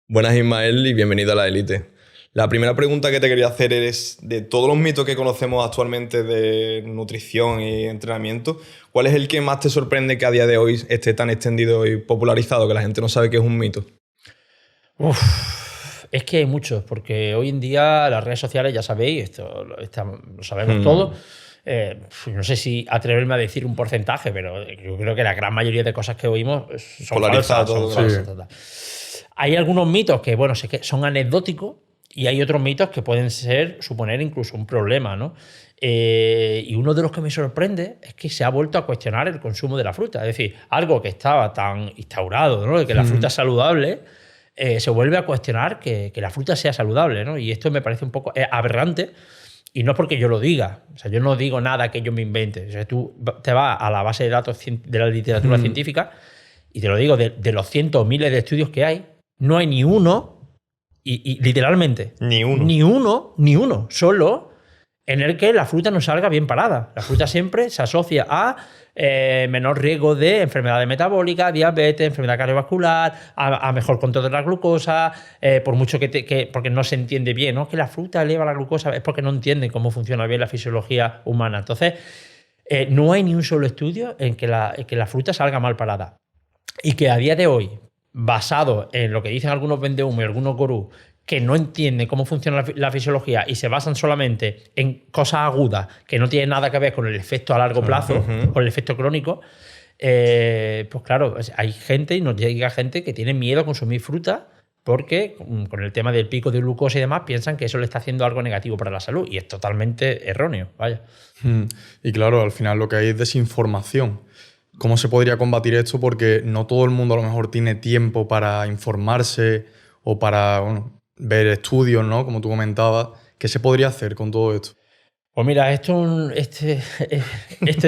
Buenas Ismael y bienvenido a la Élite. La primera pregunta que te quería hacer es, de todos los mitos que conocemos actualmente de nutrición y entrenamiento, ¿cuál es el que más te sorprende que a día de hoy esté tan extendido y popularizado que la gente no sabe que es un mito? Es que hay muchos, porque hoy en día las redes sociales, ya sabéis, lo sabemos todos. No sé si atreverme a decir un porcentaje, pero yo creo que la gran mayoría de cosas que oímos son Polarizado falsas. Son todo. falsas, Sí. total. Hay algunos mitos que, bueno, sé que son anecdóticos y hay otros mitos que pueden suponer incluso un problema, ¿no? Y uno de los que me sorprende es que se ha vuelto a cuestionar el consumo de la fruta. Es decir, algo que estaba tan instaurado, ¿no? De que la fruta es saludable, se vuelve a cuestionar que la fruta sea saludable, ¿no? Y esto me parece un poco aberrante. Y no es porque yo lo diga. O sea, yo no digo nada que yo me invente. O sea, tú te vas a la base de datos de la literatura científica y te lo digo, de los cientos miles de estudios que hay, no hay ni uno, y literalmente, Ni uno. ni uno, solo en el que la fruta no salga bien parada. La fruta siempre se asocia a menor riesgo de enfermedades metabólicas, diabetes, enfermedad cardiovascular, a mejor control de la glucosa, por mucho porque no se entiende bien, ¿no? Que la fruta eleva la glucosa, es porque no entienden cómo funciona bien la fisiología humana. Entonces, no hay ni un solo estudio en que la fruta salga mal parada. Y que a día de hoy, basado en lo que dicen algunos vendehumos y algunos gurús, que no entienden cómo funciona la fisiología y se basan solamente en cosas agudas que no tienen nada que ver con el efecto a largo plazo, con el efecto crónico, pues claro, hay gente, y nos llega gente que tiene miedo a consumir fruta porque con el tema del pico de glucosa y demás piensan que eso le está haciendo algo negativo para la salud y es totalmente erróneo, vaya. Y claro, al final lo que hay es desinformación. ¿Cómo se podría combatir esto? Porque no todo el mundo a lo mejor tiene tiempo para informarse o para ver estudios, ¿no? Como tú comentabas. ¿Qué se podría hacer con todo esto? Pues mira, este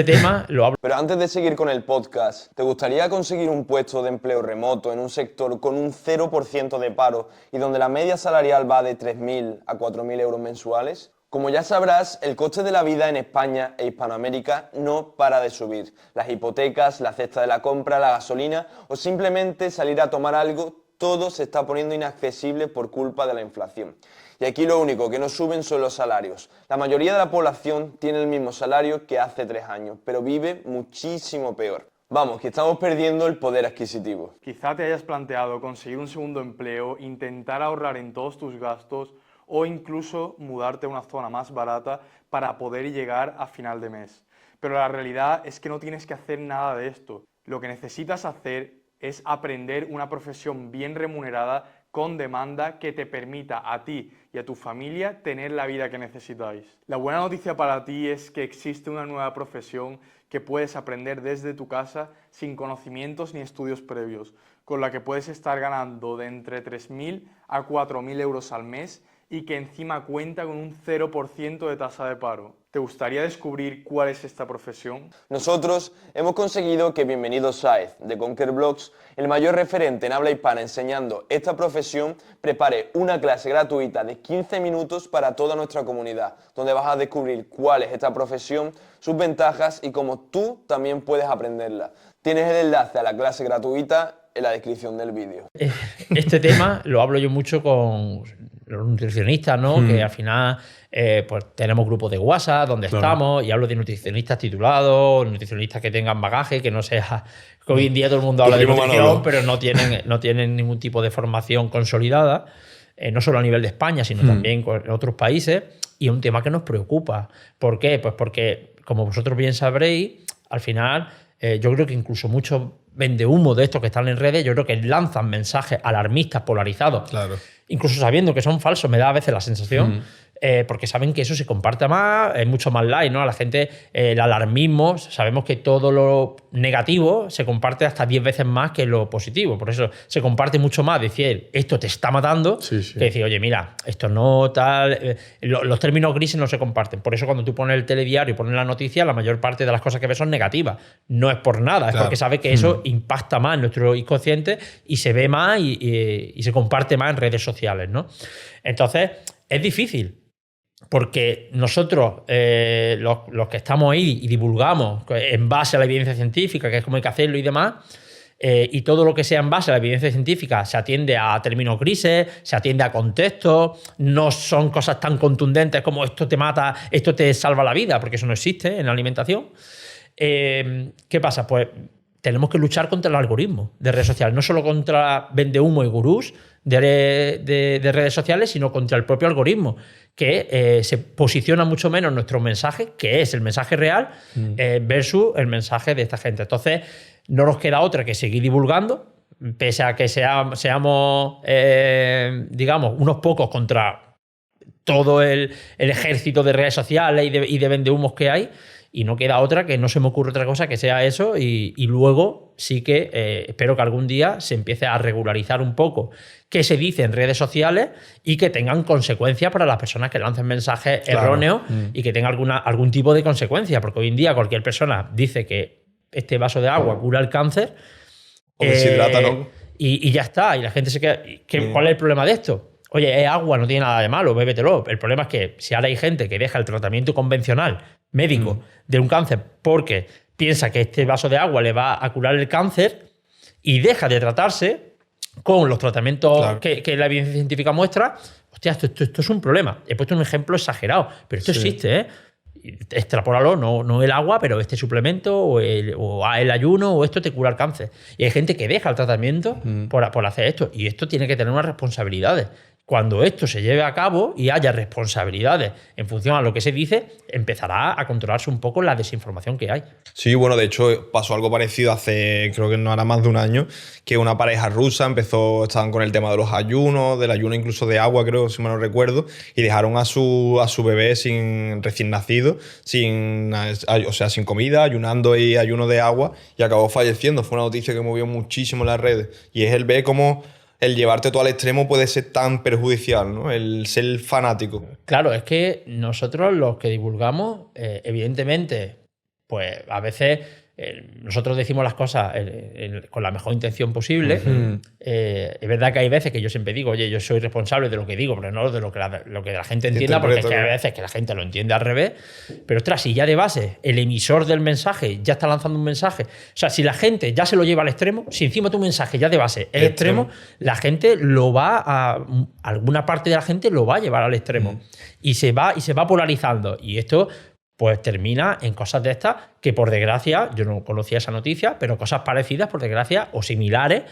tema lo hablo. Pero antes de seguir con el podcast, ¿te gustaría conseguir un puesto de empleo remoto en un sector con un 0% de paro y donde la media salarial va de 3.000 a 4.000 euros mensuales? Como ya sabrás, el coste de la vida en España e Hispanoamérica no para de subir. Las hipotecas, la cesta de la compra, la gasolina o simplemente salir a tomar algo, todo se está poniendo inaccesible por culpa de la inflación. Y aquí lo único que no suben son los salarios. La mayoría de la población tiene el mismo salario que hace 3 años, pero vive muchísimo peor. Vamos, que estamos perdiendo el poder adquisitivo. Quizá te hayas planteado conseguir un segundo empleo, intentar ahorrar en todos tus gastos o incluso mudarte a una zona más barata para poder llegar a final de mes. Pero la realidad es que no tienes que hacer nada de esto. Lo que necesitas hacer es aprender una profesión bien remunerada con demanda que te permita a ti y a tu familia tener la vida que necesitáis. La buena noticia para ti es que existe una nueva profesión que puedes aprender desde tu casa sin conocimientos ni estudios previos, con la que puedes estar ganando de entre 3.000 a 4.000 euros al mes y que encima cuenta con un 0% de tasa de paro. ¿Te gustaría descubrir cuál es esta profesión? Nosotros hemos conseguido que Bienvenido Saez, de Conquer Blogs, el mayor referente en habla hispana enseñando esta profesión, prepare una clase gratuita de 15 minutos para toda nuestra comunidad, donde vas a descubrir cuál es esta profesión, sus ventajas y cómo tú también puedes aprenderla. Tienes el enlace a la clase gratuita en la descripción del vídeo. Este tema lo hablo yo mucho con los nutricionistas, ¿no? Que al final pues tenemos grupos de WhatsApp donde estamos y hablo de nutricionistas titulados, nutricionistas que tengan bagaje, que no sea... Que hoy en día todo el mundo habla de nutrición, pero no tienen ningún tipo de formación consolidada, no solo a nivel de España, sino también en otros países. Y es un tema que nos preocupa. ¿Por qué? Pues porque, como vosotros bien sabréis, al final yo creo que incluso muchos vendehumos de estos que están en redes, yo creo que lanzan mensajes alarmistas, polarizados. Claro. Incluso sabiendo que son falsos, me da a veces la sensación, porque saben que eso se comparte más, es mucho más light, ¿no? A la gente, el alarmismo, sabemos que todo lo negativo se comparte hasta 10 veces más que lo positivo. Por eso se comparte mucho más decir, esto te está matando, que decir, oye, mira, esto no tal... los términos grises no se comparten. Por eso cuando tú pones el telediario y pones la noticia, la mayor parte de las cosas que ves son negativas. No es por nada, es porque sabes que eso impacta más en nuestro inconsciente y se ve más y se comparte más en redes sociales, ¿no? Entonces, es difícil. Porque nosotros, los que estamos ahí y divulgamos en base a la evidencia científica, que es como hay que hacerlo y demás, y todo lo que sea en base a la evidencia científica se atiende a términos grises, se atiende a contextos, no son cosas tan contundentes como esto te mata, esto te salva la vida, porque eso no existe en la alimentación. ¿Qué pasa? Pues tenemos que luchar contra el algoritmo de redes sociales, no solo contra vendehumo y gurús de redes sociales, sino contra el propio algoritmo, que se posiciona mucho menos nuestro mensaje, que es el mensaje real, versus el mensaje de esta gente. Entonces, no nos queda otra que seguir divulgando, pese a que seamos, digamos, unos pocos contra todo el ejército de redes sociales y de vendehumos que hay. Y no queda otra que no se me ocurre otra cosa que sea eso y luego sí que espero que algún día se empiece a regularizar un poco qué se dice en redes sociales y que tengan consecuencias para las personas que lancen mensajes erróneos y que tenga algún tipo de consecuencia, porque hoy en día cualquier persona dice que este vaso de agua cura el cáncer o deshidrata, ¿no? Y ya está, y la gente se queda... ¿Cuál es el problema de esto? Oye, es agua, no tiene nada de malo, bébetelo. El problema es que si ahora hay gente que deja el tratamiento convencional médico de un cáncer porque piensa que este vaso de agua le va a curar el cáncer y deja de tratarse con los tratamientos que la evidencia científica muestra, hostia, esto es un problema. He puesto un ejemplo exagerado, pero esto existe, ¿eh? Extrapólalo, no el agua, pero este suplemento o el ayuno o esto te cura el cáncer. Y hay gente que deja el tratamiento por hacer esto. Y esto tiene que tener unas responsabilidades. Cuando esto se lleve a cabo y haya responsabilidades en función a lo que se dice, empezará a controlarse un poco la desinformación que hay. Sí, bueno, de hecho pasó algo parecido hace, creo que no hará más de un año, que una pareja rusa estaban con el tema de los ayunos, del ayuno incluso de agua, creo, si mal no recuerdo, y dejaron a su bebé recién nacido, sin comida, ayunando y ayuno de agua, y acabó falleciendo. Fue una noticia que movió muchísimo en las redes. Y es el ver cómo el llevarte todo al extremo puede ser tan perjudicial, ¿no? El ser fanático. Claro, es que nosotros los que divulgamos, evidentemente, pues a veces nosotros decimos las cosas con la mejor intención posible. Es verdad que hay veces que yo siempre digo, oye, yo soy responsable de lo que digo, pero no de lo que la gente entienda, porque es que hay veces que la gente lo entiende al revés. Pero ostras, si ya de base el emisor del mensaje ya está lanzando un mensaje, o sea, si la gente ya se lo lleva al extremo, si encima tu mensaje ya de base es extremo, la gente alguna parte de la gente lo va a llevar al extremo y se va polarizando. Y esto pues termina en cosas de estas que, por desgracia, yo no conocía esa noticia, pero cosas parecidas, por desgracia, o similares,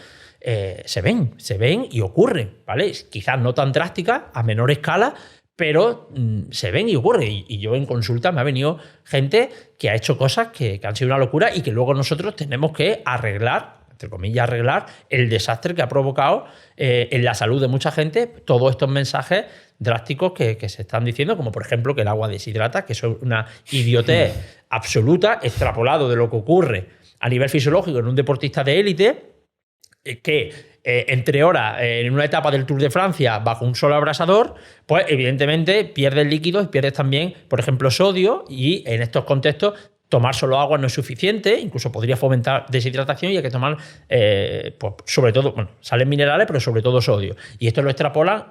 se ven y ocurren, ¿vale? Quizás no tan drásticas, a menor escala, pero se ven y ocurren. Y yo en consulta me ha venido gente que ha hecho cosas que han sido una locura y que luego nosotros tenemos que arreglar, entre comillas, arreglar el desastre que ha provocado en la salud de mucha gente todos estos mensajes drásticos que se están diciendo, como por ejemplo que el agua deshidrata, que eso es una idiotez absoluta, extrapolado de lo que ocurre a nivel fisiológico en un deportista de élite, que entre horas en una etapa del Tour de Francia bajo un sol abrasador, pues evidentemente pierdes líquidos y pierdes también, por ejemplo, sodio, y en estos contextos tomar solo agua no es suficiente, incluso podría fomentar deshidratación y hay que tomar, pues, sobre todo, bueno, salen minerales, pero sobre todo sodio. Y esto lo extrapolan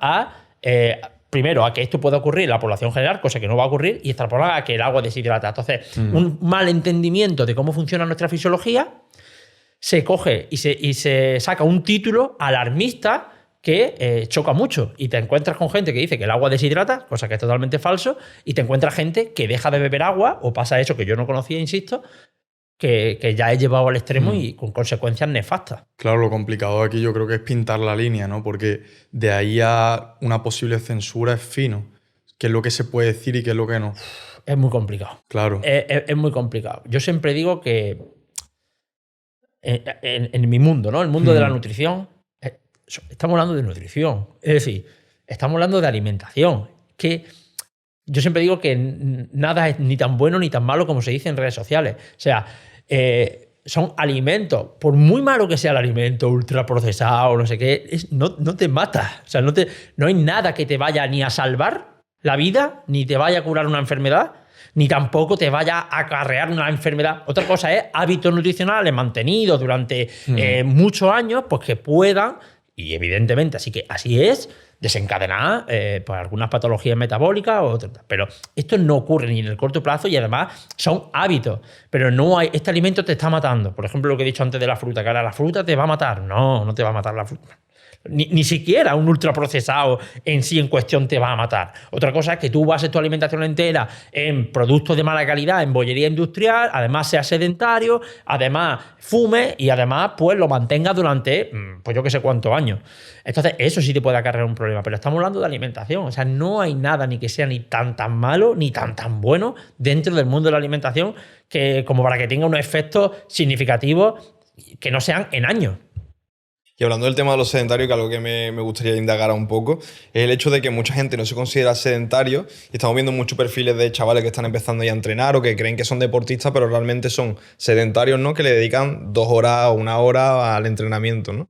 primero, a que esto pueda ocurrir en la población general, cosa que no va a ocurrir, y extrapolan a que el agua deshidrata. Entonces, un mal entendimiento de cómo funciona nuestra fisiología, se coge y se saca un título alarmista que choca mucho, y te encuentras con gente que dice que el agua deshidrata, cosa que es totalmente falso, y te encuentras gente que deja de beber agua, o pasa eso que yo no conocía, insisto, que ya he llevado al extremo y con consecuencias nefastas. Claro, lo complicado aquí yo creo que es pintar la línea, ¿no? Porque de ahí a una posible censura es fino. ¿Qué es lo que se puede decir y qué es lo que no? Es muy complicado. Claro. Es muy complicado. Yo siempre digo que en mi mundo, ¿no? El mundo de la nutrición, estamos hablando de nutrición. Es decir, estamos hablando de alimentación. Que yo siempre digo que nada es ni tan bueno ni tan malo como se dice en redes sociales. O sea, son alimentos, por muy malo que sea el alimento, ultraprocesado, no sé qué, no te mata. O sea, no hay nada que te vaya ni a salvar la vida, ni te vaya a curar una enfermedad, ni tampoco te vaya a acarrear una enfermedad. Otra cosa es hábitos nutricionales mantenidos durante muchos años, pues que puedan y evidentemente así es, desencadenar pues algunas patologías metabólicas o otras. Pero esto no ocurre ni en el corto plazo y además son hábitos. Pero no hay, este alimento te está matando. Por ejemplo, lo que he dicho antes de la fruta, que ahora la fruta te va a matar. No te va a matar la fruta. Ni siquiera un ultraprocesado en sí en cuestión te va a matar. Otra cosa es que tú bases tu alimentación entera en productos de mala calidad, en bollería industrial, además seas sedentario, además fumes y además pues lo mantengas durante pues yo qué sé cuántos años. Entonces eso sí te puede acarrear un problema, pero estamos hablando de alimentación. O sea, no hay nada ni que sea ni tan malo ni tan bueno dentro del mundo de la alimentación que como para que tenga unos efectos significativos que no sean en años. Y hablando del tema de los sedentarios, que algo que me gustaría indagar un poco, es el hecho de que mucha gente no se considera sedentario y estamos viendo muchos perfiles de chavales que están empezando ya a entrenar o que creen que son deportistas, pero realmente son sedentarios, ¿no? Que le dedican 2 horas o 1 hora al entrenamiento, ¿no?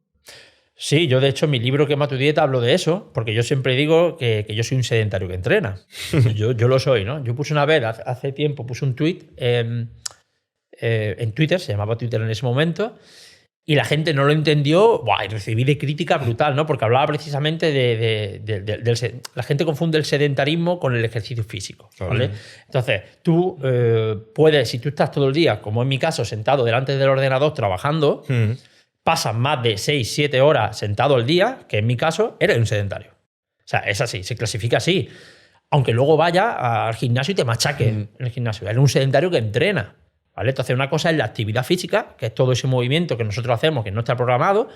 Sí, yo de hecho en mi libro Quema tu dieta hablo de eso, porque yo siempre digo que yo soy un sedentario que entrena. yo lo soy, ¿no? Yo puse una vez, hace tiempo, puse un tweet en Twitter, se llamaba Twitter en ese momento, y la gente no lo entendió, y recibí de crítica brutal, ¿no? Porque hablaba precisamente la gente confunde el sedentarismo con el ejercicio físico, ¿vale? Entonces, tú puedes, si tú estás todo el día, como en mi caso, sentado delante del ordenador trabajando, pasas más de 6-7 horas sentado al día, que en mi caso eres un sedentario. O sea, es así, se clasifica así. Aunque luego vaya al gimnasio y te machaque en el gimnasio. Eres un sedentario que entrena. ¿Vale? Entonces, una cosa es la actividad física, que es todo ese movimiento que nosotros hacemos que no está programado.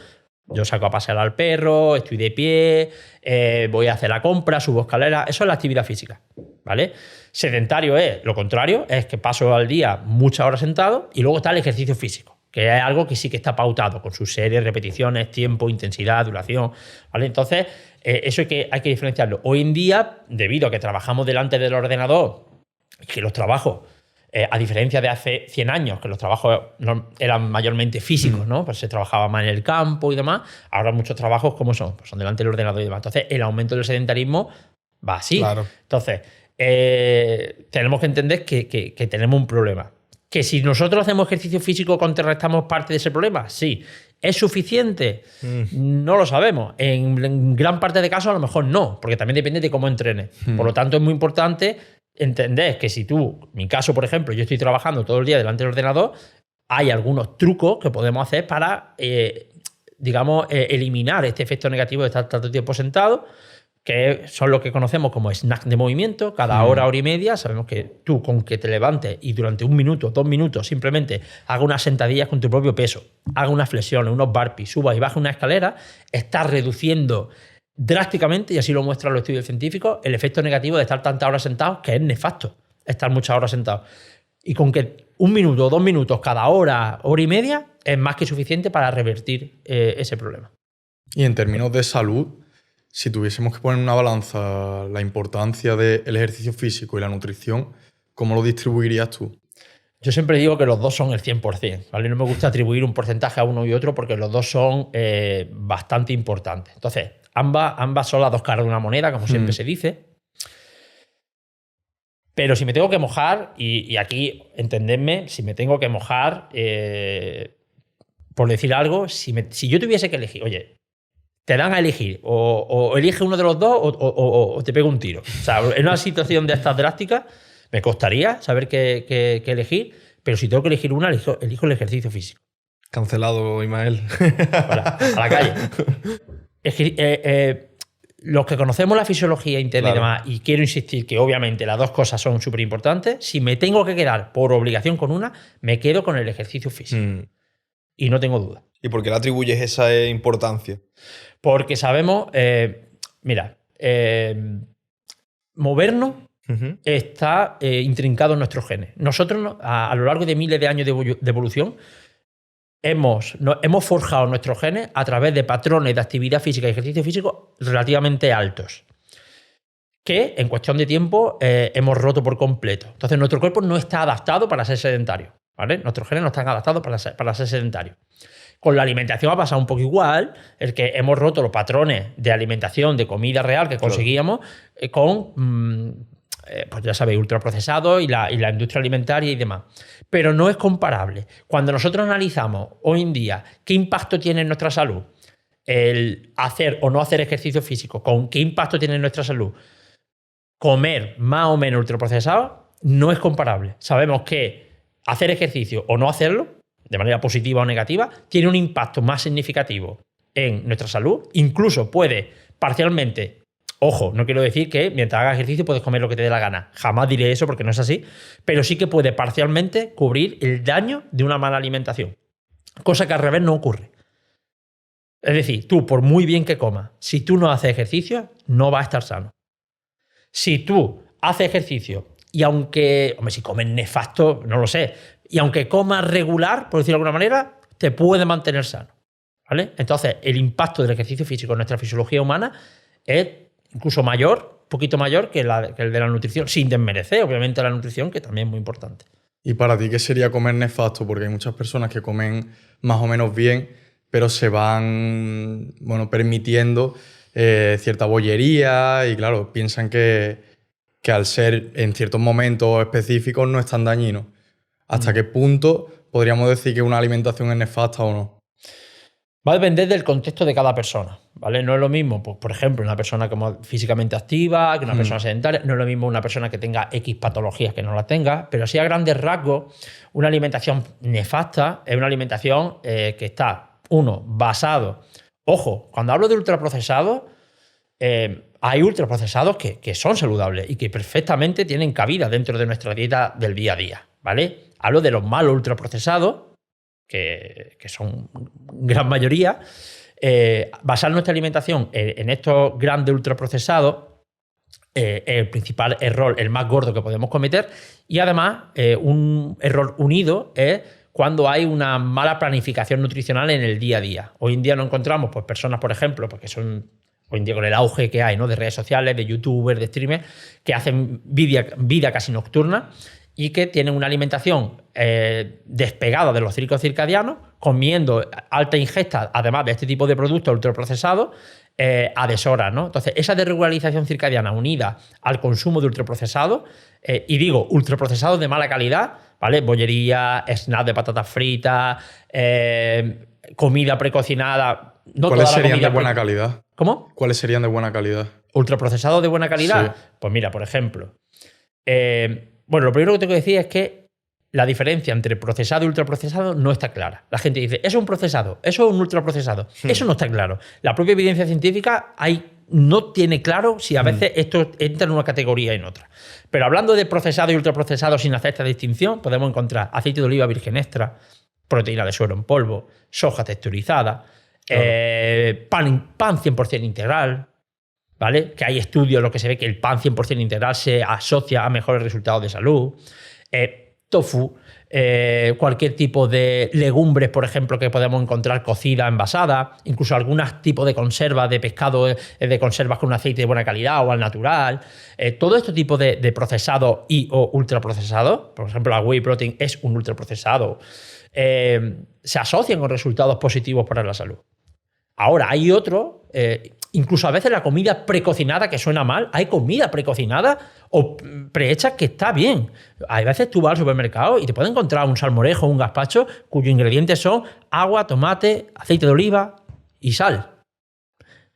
Yo saco a pasear al perro, estoy de pie, voy a hacer la compra, subo escaleras. Eso es la actividad física. ¿Vale? Sedentario es lo contrario, es que paso al día muchas horas sentado y luego está el ejercicio físico, que es algo que sí que está pautado con sus series, repeticiones, tiempo, intensidad, duración. ¿Vale? Entonces, eso hay que diferenciarlo. Hoy en día, debido a que trabajamos delante del ordenador, que los trabajos a diferencia de hace 100 años, que los trabajos eran mayormente físicos, ¿no? Pues se trabajaba más en el campo y demás. Ahora muchos trabajos, ¿cómo son? Pues son delante del ordenador y demás. Entonces, el aumento del sedentarismo va así. Claro. Entonces, tenemos que entender que tenemos un problema. Que si nosotros hacemos ejercicio físico, contrarrestamos parte de ese problema, sí. ¿Es suficiente? No lo sabemos. En gran parte de casos, a lo mejor no, porque también depende de cómo entrenes. Por lo tanto, es muy importante entender que si tú, en mi caso, por ejemplo, yo estoy trabajando todo el día delante del ordenador, hay algunos trucos que podemos hacer para, eliminar este efecto negativo de estar tanto tiempo sentado, que son lo que conocemos como snack de movimiento. Cada hora y media, sabemos que tú con que te levantes y durante 1 minuto, 2 minutos, simplemente haga unas sentadillas con tu propio peso, haga unas flexiones, unos burpees, subas y bajas una escalera, estás reduciendo drásticamente, y así lo muestran los estudios científicos, el efecto negativo de estar tantas horas sentados, que es nefasto estar muchas horas sentados. Y con que 1 minuto o 2 minutos cada hora y media es más que suficiente para revertir ese problema. Y en términos de salud, si tuviésemos que poner en una balanza la importancia del ejercicio físico y la nutrición, ¿cómo lo distribuirías tú? Yo siempre digo que los dos son el 100%, ¿vale? No me gusta atribuir un porcentaje a uno y otro porque los dos son bastante importantes. Entonces, ambas son las dos caras de una moneda, como siempre se dice. Pero si me tengo que mojar, y aquí entendedme, si me tengo que mojar, por decir algo, si yo tuviese que elegir, oye, te dan a elegir, o elige uno de los dos o te pego un tiro. O sea, en una situación de estas drásticas, me costaría saber qué elegir, pero si tengo que elegir una, elijo el ejercicio físico. Cancelado, Ismael. A la calle. Es que los que conocemos la fisiología interna y demás, y quiero insistir que obviamente las dos cosas son súper importantes, si me tengo que quedar por obligación con una, me quedo con el ejercicio físico. Y no tengo duda. ¿Y por qué le atribuyes esa importancia? Porque sabemos, movernos está intrincado en nuestros genes. Nosotros, a lo largo de miles de años de evolución, hemos forjado nuestros genes a través de patrones de actividad física y ejercicio físico relativamente altos, que en cuestión de tiempo hemos roto por completo. Entonces, nuestro cuerpo no está adaptado para ser sedentario, ¿vale? Nuestros genes no están adaptados para ser sedentarios. Con la alimentación ha pasado un poco igual, el que hemos roto los patrones de alimentación, de comida real que conseguíamos con, pues ya sabéis, ultraprocesados y la industria alimentaria y demás. Pero no es comparable. Cuando nosotros analizamos hoy en día qué impacto tiene en nuestra salud el hacer o no hacer ejercicio físico, con qué impacto tiene en nuestra salud, comer más o menos ultraprocesado, no es comparable. Sabemos que hacer ejercicio o no hacerlo, de manera positiva o negativa, tiene un impacto más significativo en nuestra salud. Incluso puede parcialmente, ojo, no quiero decir que mientras hagas ejercicio puedes comer lo que te dé la gana. Jamás diré eso porque no es así. Pero sí que puede parcialmente cubrir el daño de una mala alimentación. Cosa que al revés no ocurre. Es decir, tú, por muy bien que comas, si tú no haces ejercicio, no vas a estar sano. Si tú haces ejercicio y aunque, hombre, si comes nefasto, no lo sé, y aunque comas regular, por decirlo de alguna manera, te puede mantener sano, ¿vale? Entonces, el impacto del ejercicio físico en nuestra fisiología humana es incluso mayor, un poquito mayor que el de la nutrición, sin desmerecer, obviamente, la nutrición, que también es muy importante. ¿Y para ti qué sería comer nefasto? Porque hay muchas personas que comen más o menos bien, pero se van, bueno, permitiendo cierta bollería y, claro, piensan que al ser en ciertos momentos específicos no es tan dañino. ¿Hasta qué punto podríamos decir que una alimentación es nefasta o no? Va a depender del contexto de cada persona, ¿vale? No es lo mismo, pues, por ejemplo, una persona como físicamente activa, que una persona sedentaria, no es lo mismo una persona que tenga X patologías que no las tenga, pero sí a grandes rasgos, una alimentación nefasta es una alimentación que está, basado. Ojo, cuando hablo de ultraprocesados, hay ultraprocesados que son saludables y que perfectamente tienen cabida dentro de nuestra dieta del día a día, ¿vale? Hablo de los malos ultraprocesados, que son gran mayoría. Basar nuestra alimentación en estos grandes ultraprocesados es el principal error, el más gordo que podemos cometer. Y además, un error unido es cuando hay una mala planificación nutricional en el día a día. Hoy en día no encontramos pues, personas, por ejemplo, porque son hoy en día con el auge que hay, ¿no? De redes sociales, de youtubers, de streamers, que hacen vida casi nocturna y que tienen una alimentación despegada de los ciclos circadianos, comiendo alta ingesta, además de este tipo de productos ultraprocesados, a deshoras, ¿no? Entonces, esa desregularización circadiana unida al consumo de ultraprocesados, y digo ultraprocesados de mala calidad, ¿vale? Bollería, snacks de patatas fritas, comida precocinada. No ¿Cuáles toda la serían de comida buena calidad? ¿Cómo? ¿Cuáles serían de buena calidad? ¿Ultraprocesados de buena calidad? Sí. Pues mira, por ejemplo, bueno, lo primero que tengo que decir es que la diferencia entre procesado y ultraprocesado no está clara. La gente dice, eso es un procesado, eso es un ultraprocesado. Eso no está claro. La propia evidencia científica no tiene claro si a veces esto entra en una categoría y en otra. Pero hablando de procesado y ultraprocesado sin hacer esta distinción, podemos encontrar aceite de oliva virgen extra, proteína de suero en polvo, soja texturizada, pan 100% integral, ¿vale? Que hay estudios en los que se ve que el pan 100% integral se asocia a mejores resultados de salud. Tofu, cualquier tipo de legumbres, por ejemplo, que podemos encontrar cocida, envasada, incluso algunos tipos de conservas de pescado, de conservas con un aceite de buena calidad o al natural. Todo este tipo de procesados o ultraprocesados, por ejemplo, la whey protein es un ultraprocesado, se asocian con resultados positivos para la salud. Ahora, hay otro, incluso a veces la comida precocinada, que suena mal, hay comida precocinada o prehecha que está bien. A veces tú vas al supermercado y te puedes encontrar un salmorejo o un gazpacho cuyos ingredientes son agua, tomate, aceite de oliva y sal.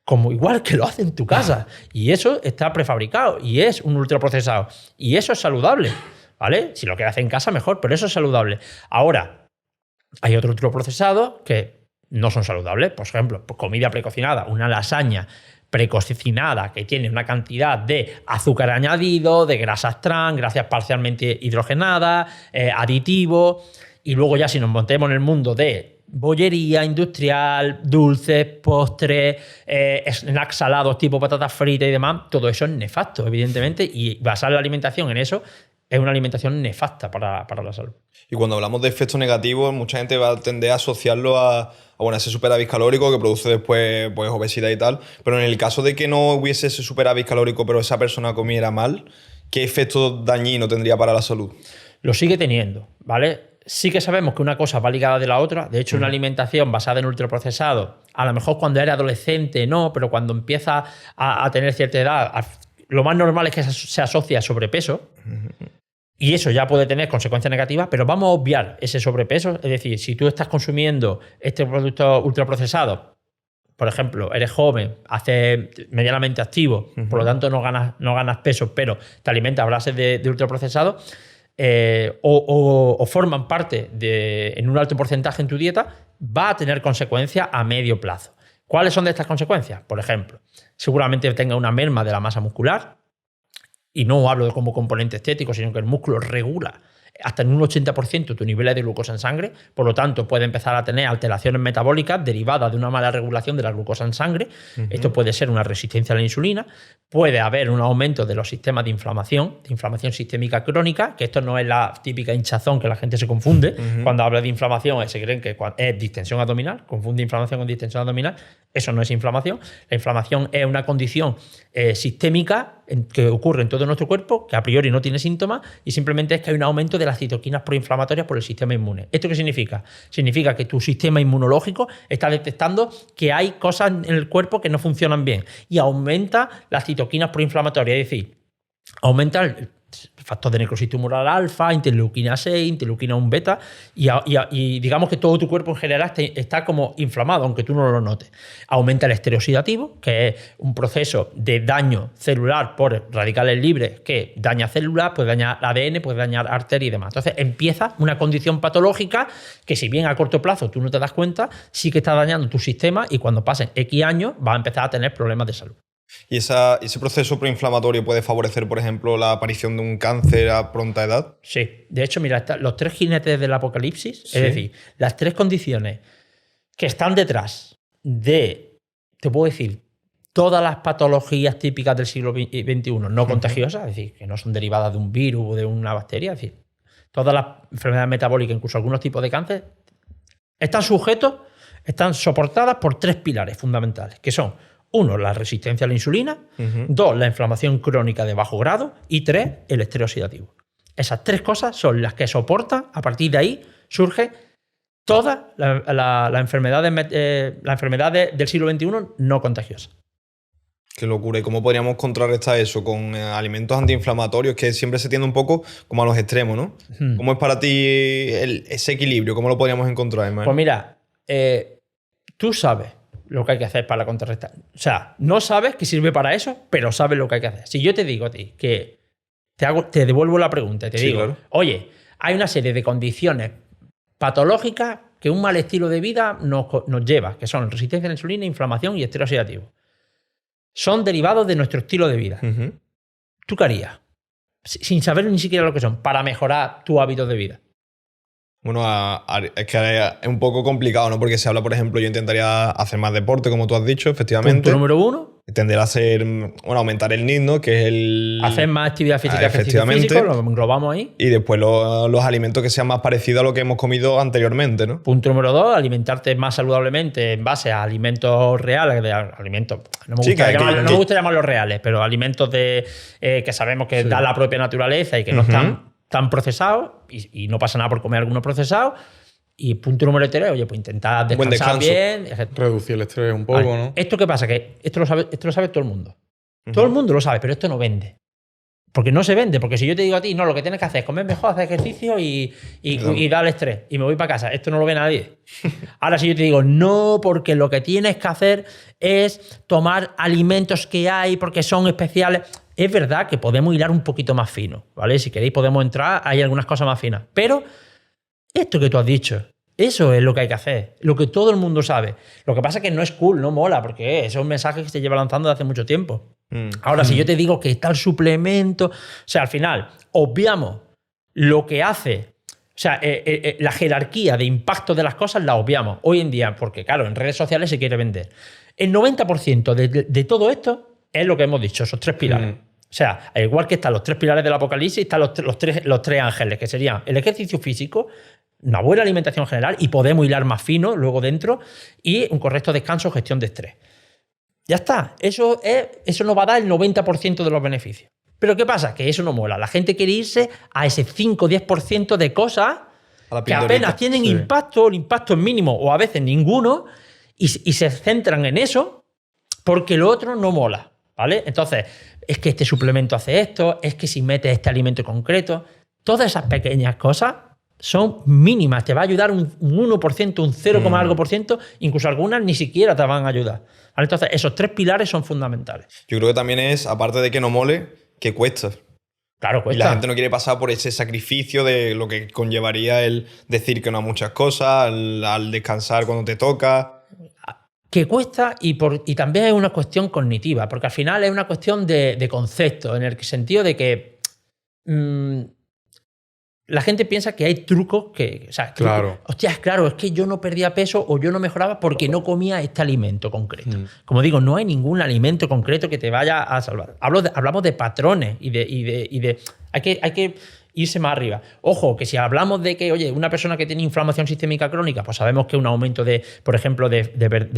Como igual que lo hace en tu casa. Y eso está prefabricado y es un ultraprocesado. Y eso es saludable, ¿vale? Si lo que hace en casa, mejor, pero eso es saludable. Ahora, hay otro ultraprocesado que no son saludables. Por ejemplo, comida precocinada, una lasaña precocinada que tiene una cantidad de azúcar añadido, de grasas trans, grasas parcialmente hidrogenadas, aditivos. Y luego ya si nos montemos en el mundo de bollería industrial, dulces, postres, snacks salados tipo patatas fritas y demás, todo eso es nefasto, evidentemente, y basar la alimentación en eso es una alimentación nefasta para la salud. Y cuando hablamos de efectos negativos, mucha gente va a tender a asociarlo a ese superávit calórico que produce después pues, obesidad y tal. Pero en el caso de que no hubiese ese superávit calórico, pero esa persona comiera mal, ¿qué efecto dañino tendría para la salud? Lo sigue teniendo, ¿vale? Sí que sabemos que una cosa va ligada de la otra. De hecho, una alimentación basada en ultraprocesados, a lo mejor cuando eres adolescente no, pero cuando empieza a tener cierta edad, lo más normal es que se asocie a sobrepeso. Y eso ya puede tener consecuencias negativas, pero vamos a obviar ese sobrepeso. Es decir, si tú estás consumiendo este producto ultraprocesado por ejemplo, eres joven, haces medianamente activo, por lo tanto no ganas peso, pero te alimentas a base de ultraprocesados, o forman parte en un alto porcentaje en tu dieta, va a tener consecuencias a medio plazo. ¿Cuáles son de estas consecuencias? Por ejemplo, seguramente tenga una merma de la masa muscular, y no hablo de como componente estético, sino que el músculo regula hasta en un 80% tu nivel de glucosa en sangre, por lo tanto puede empezar a tener alteraciones metabólicas derivadas de una mala regulación de la glucosa en sangre. Esto puede ser una resistencia a la insulina, puede haber un aumento de los sistemas de inflamación sistémica crónica, que esto no es la típica hinchazón que la gente se confunde. Cuando habla de inflamación se creen que es distensión abdominal, confunde inflamación con distensión abdominal. Eso no es inflamación. La inflamación es una condición sistémica que ocurre en todo nuestro cuerpo, que a priori no tiene síntomas, y simplemente es que hay un aumento de las citoquinas proinflamatorias por el sistema inmune. ¿Esto qué significa? Significa que tu sistema inmunológico está detectando que hay cosas en el cuerpo que no funcionan bien y aumenta las citoquinas proinflamatorias, es decir, aumenta el factor de necrosis tumoral alfa, interleuquina 6, interleuquina 1 beta, y digamos que todo tu cuerpo en general está como inflamado, aunque tú no lo notes. Aumenta el estrés oxidativo, que es un proceso de daño celular por radicales libres que daña células, puede dañar ADN, puede dañar arterias y demás. Entonces empieza una condición patológica que, si bien a corto plazo tú no te das cuenta, sí que está dañando tu sistema, y cuando pasen X años vas a empezar a tener problemas de salud. ¿Y ese proceso proinflamatorio puede favorecer, por ejemplo, la aparición de un cáncer a pronta edad? Sí. De hecho, mira, los 3 jinetes del apocalipsis, Sí. es decir, las 3 condiciones que están detrás de, te puedo decir, todas las patologías típicas del siglo XXI no contagiosas, es decir, que no son derivadas de un virus o de una bacteria, es decir, todas las enfermedades metabólicas, incluso algunos tipos de cáncer, están soportadas por 3 pilares fundamentales, que son: 1, la resistencia a la insulina; 2, la inflamación crónica de bajo grado; y 3, el estrés oxidativo. Esas 3 cosas son las que soportan, a partir de ahí surge toda la enfermedad del siglo XXI no contagiosa. Qué locura. ¿Y cómo podríamos contrarrestar eso con alimentos antiinflamatorios, que siempre se tiende un poco como a los extremos, ¿no? ¿Cómo es para ti ese equilibrio? ¿Cómo lo podríamos encontrar, hermano? Pues mira, tú sabes lo que hay que hacer para contrarrestar. O sea, no sabes que sirve para eso, pero sabes lo que hay que hacer. Si yo te digo a ti que te devuelvo la pregunta y te digo, claro. Oye, hay una serie de condiciones patológicas que un mal estilo de vida nos lleva, que son resistencia a la insulina, inflamación y estrés oxidativo. Son derivados de nuestro estilo de vida. ¿Tú qué harías? Sin saber ni siquiera lo que son, para mejorar tu hábito de vida. Bueno, es que es un poco complicado, ¿no? Porque se habla, por ejemplo, yo intentaría hacer más deporte, como tú has dicho, efectivamente. Punto número 1. Tender a hacer, aumentar el NIT, ¿no? Que es el... Hacer más actividad física, ejercicio efectivamente. físico, lo englobamos ahí. Y después los alimentos que sean más parecidos a lo que hemos comido anteriormente, ¿no? Punto número 2, alimentarte más saludablemente en base a alimentos reales, no me gusta llamarlos reales, pero alimentos que sabemos que da la propia naturaleza y que no están tan procesados, y no pasa nada por comer algunos procesados. Y punto número 3, oye, pues intentar descansar bien. Reducir el estrés un poco, Vale. ¿no? ¿Esto qué pasa? Que esto lo sabe todo el mundo. Todo el mundo lo sabe, pero esto no vende. Porque no se vende. Porque si yo te digo a ti, no, lo que tienes que hacer es comer mejor, hacer ejercicio y dar estrés, y me voy para casa, esto no lo ve nadie. Ahora, si yo te digo, no, porque lo que tienes que hacer es tomar alimentos que hay porque son especiales. Es verdad que podemos hilar un poquito más fino, ¿vale? Si queréis podemos entrar, hay algunas cosas más finas. Pero esto que tú has dicho, eso es lo que hay que hacer, lo que todo el mundo sabe. Lo que pasa es que no es cool, no mola, porque eso es un mensaje que se lleva lanzando desde hace mucho tiempo. Ahora, si yo te digo que tal suplemento, o sea, al final obviamos lo que hace, o sea, la jerarquía de impacto de las cosas la obviamos hoy en día, porque claro, en redes sociales se quiere vender. El 90% de todo esto es lo que hemos dicho, esos 3 pilares. O sea, al igual que están los 3 pilares del apocalipsis, están los tres ángeles, que serían el ejercicio físico, una buena alimentación general, y podemos hilar más fino luego dentro, y un correcto descanso, gestión de estrés. Ya está. Eso nos va a dar el 90% de los beneficios. Pero ¿qué pasa? Que eso no mola. La gente quiere irse a ese 5-10% de cosas que apenas tienen impacto, el impacto es mínimo o a veces ninguno, y se centran en eso porque lo otro no mola, ¿vale? Entonces, es que este suplemento hace esto, es que si metes este alimento concreto, todas esas pequeñas cosas son mínimas. Te va a ayudar un 1%, un 0, algo por ciento, incluso algunas ni siquiera te van a ayudar. ¿Vale? Entonces, esos 3 pilares son fundamentales. Yo creo que también es, aparte de que no mole, que cuesta. Claro, Y cuesta. la gente no quiere pasar por ese sacrificio de lo que conllevaría el decir que no a muchas cosas, al descansar cuando te toca. Que cuesta y también es una cuestión cognitiva, porque al final es una cuestión de concepto, en el sentido de que la gente piensa que hay trucos que... O sea, Claro. Hostias, claro, es que yo no perdía peso o yo no mejoraba porque no comía este alimento concreto. Como digo, no hay ningún alimento concreto que te vaya a salvar. Hablamos de patrones y de hay que irse más arriba. Ojo, que si hablamos de que, oye, una persona que tiene inflamación sistémica crónica, pues sabemos que un aumento de, por ejemplo, de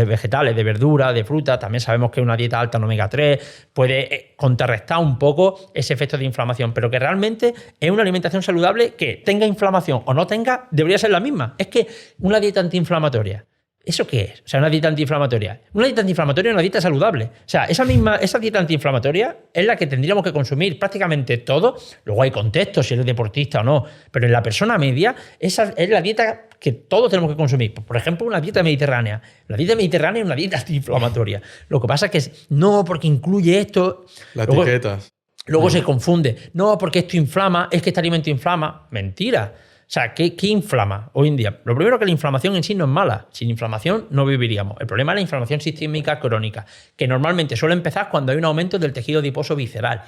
vegetales, de verduras, de fruta, también sabemos que una dieta alta en omega 3 puede contrarrestar un poco ese efecto de inflamación, pero que realmente es una alimentación saludable que tenga inflamación o no tenga, debería ser la misma. Es que una dieta antiinflamatoria, ¿eso qué es? O sea, una dieta antiinflamatoria. Una dieta antiinflamatoria es una dieta saludable. O sea, esa dieta antiinflamatoria es la que tendríamos que consumir prácticamente todo. Luego hay contextos, si eres deportista o no. Pero en la persona media, esa es la dieta que todos tenemos que consumir. Por ejemplo, una dieta mediterránea. La dieta mediterránea es una dieta antiinflamatoria. Lo que pasa es que no, porque incluye esto. Las Luego, etiquetas. Luego se confunde. No, porque esto inflama, es que este alimento inflama. Mentira. O sea, ¿qué inflama hoy en día? Lo primero, que la inflamación en sí no es mala. Sin inflamación no viviríamos. El problema es la inflamación sistémica crónica, que normalmente suele empezar cuando hay un aumento del tejido adiposo visceral.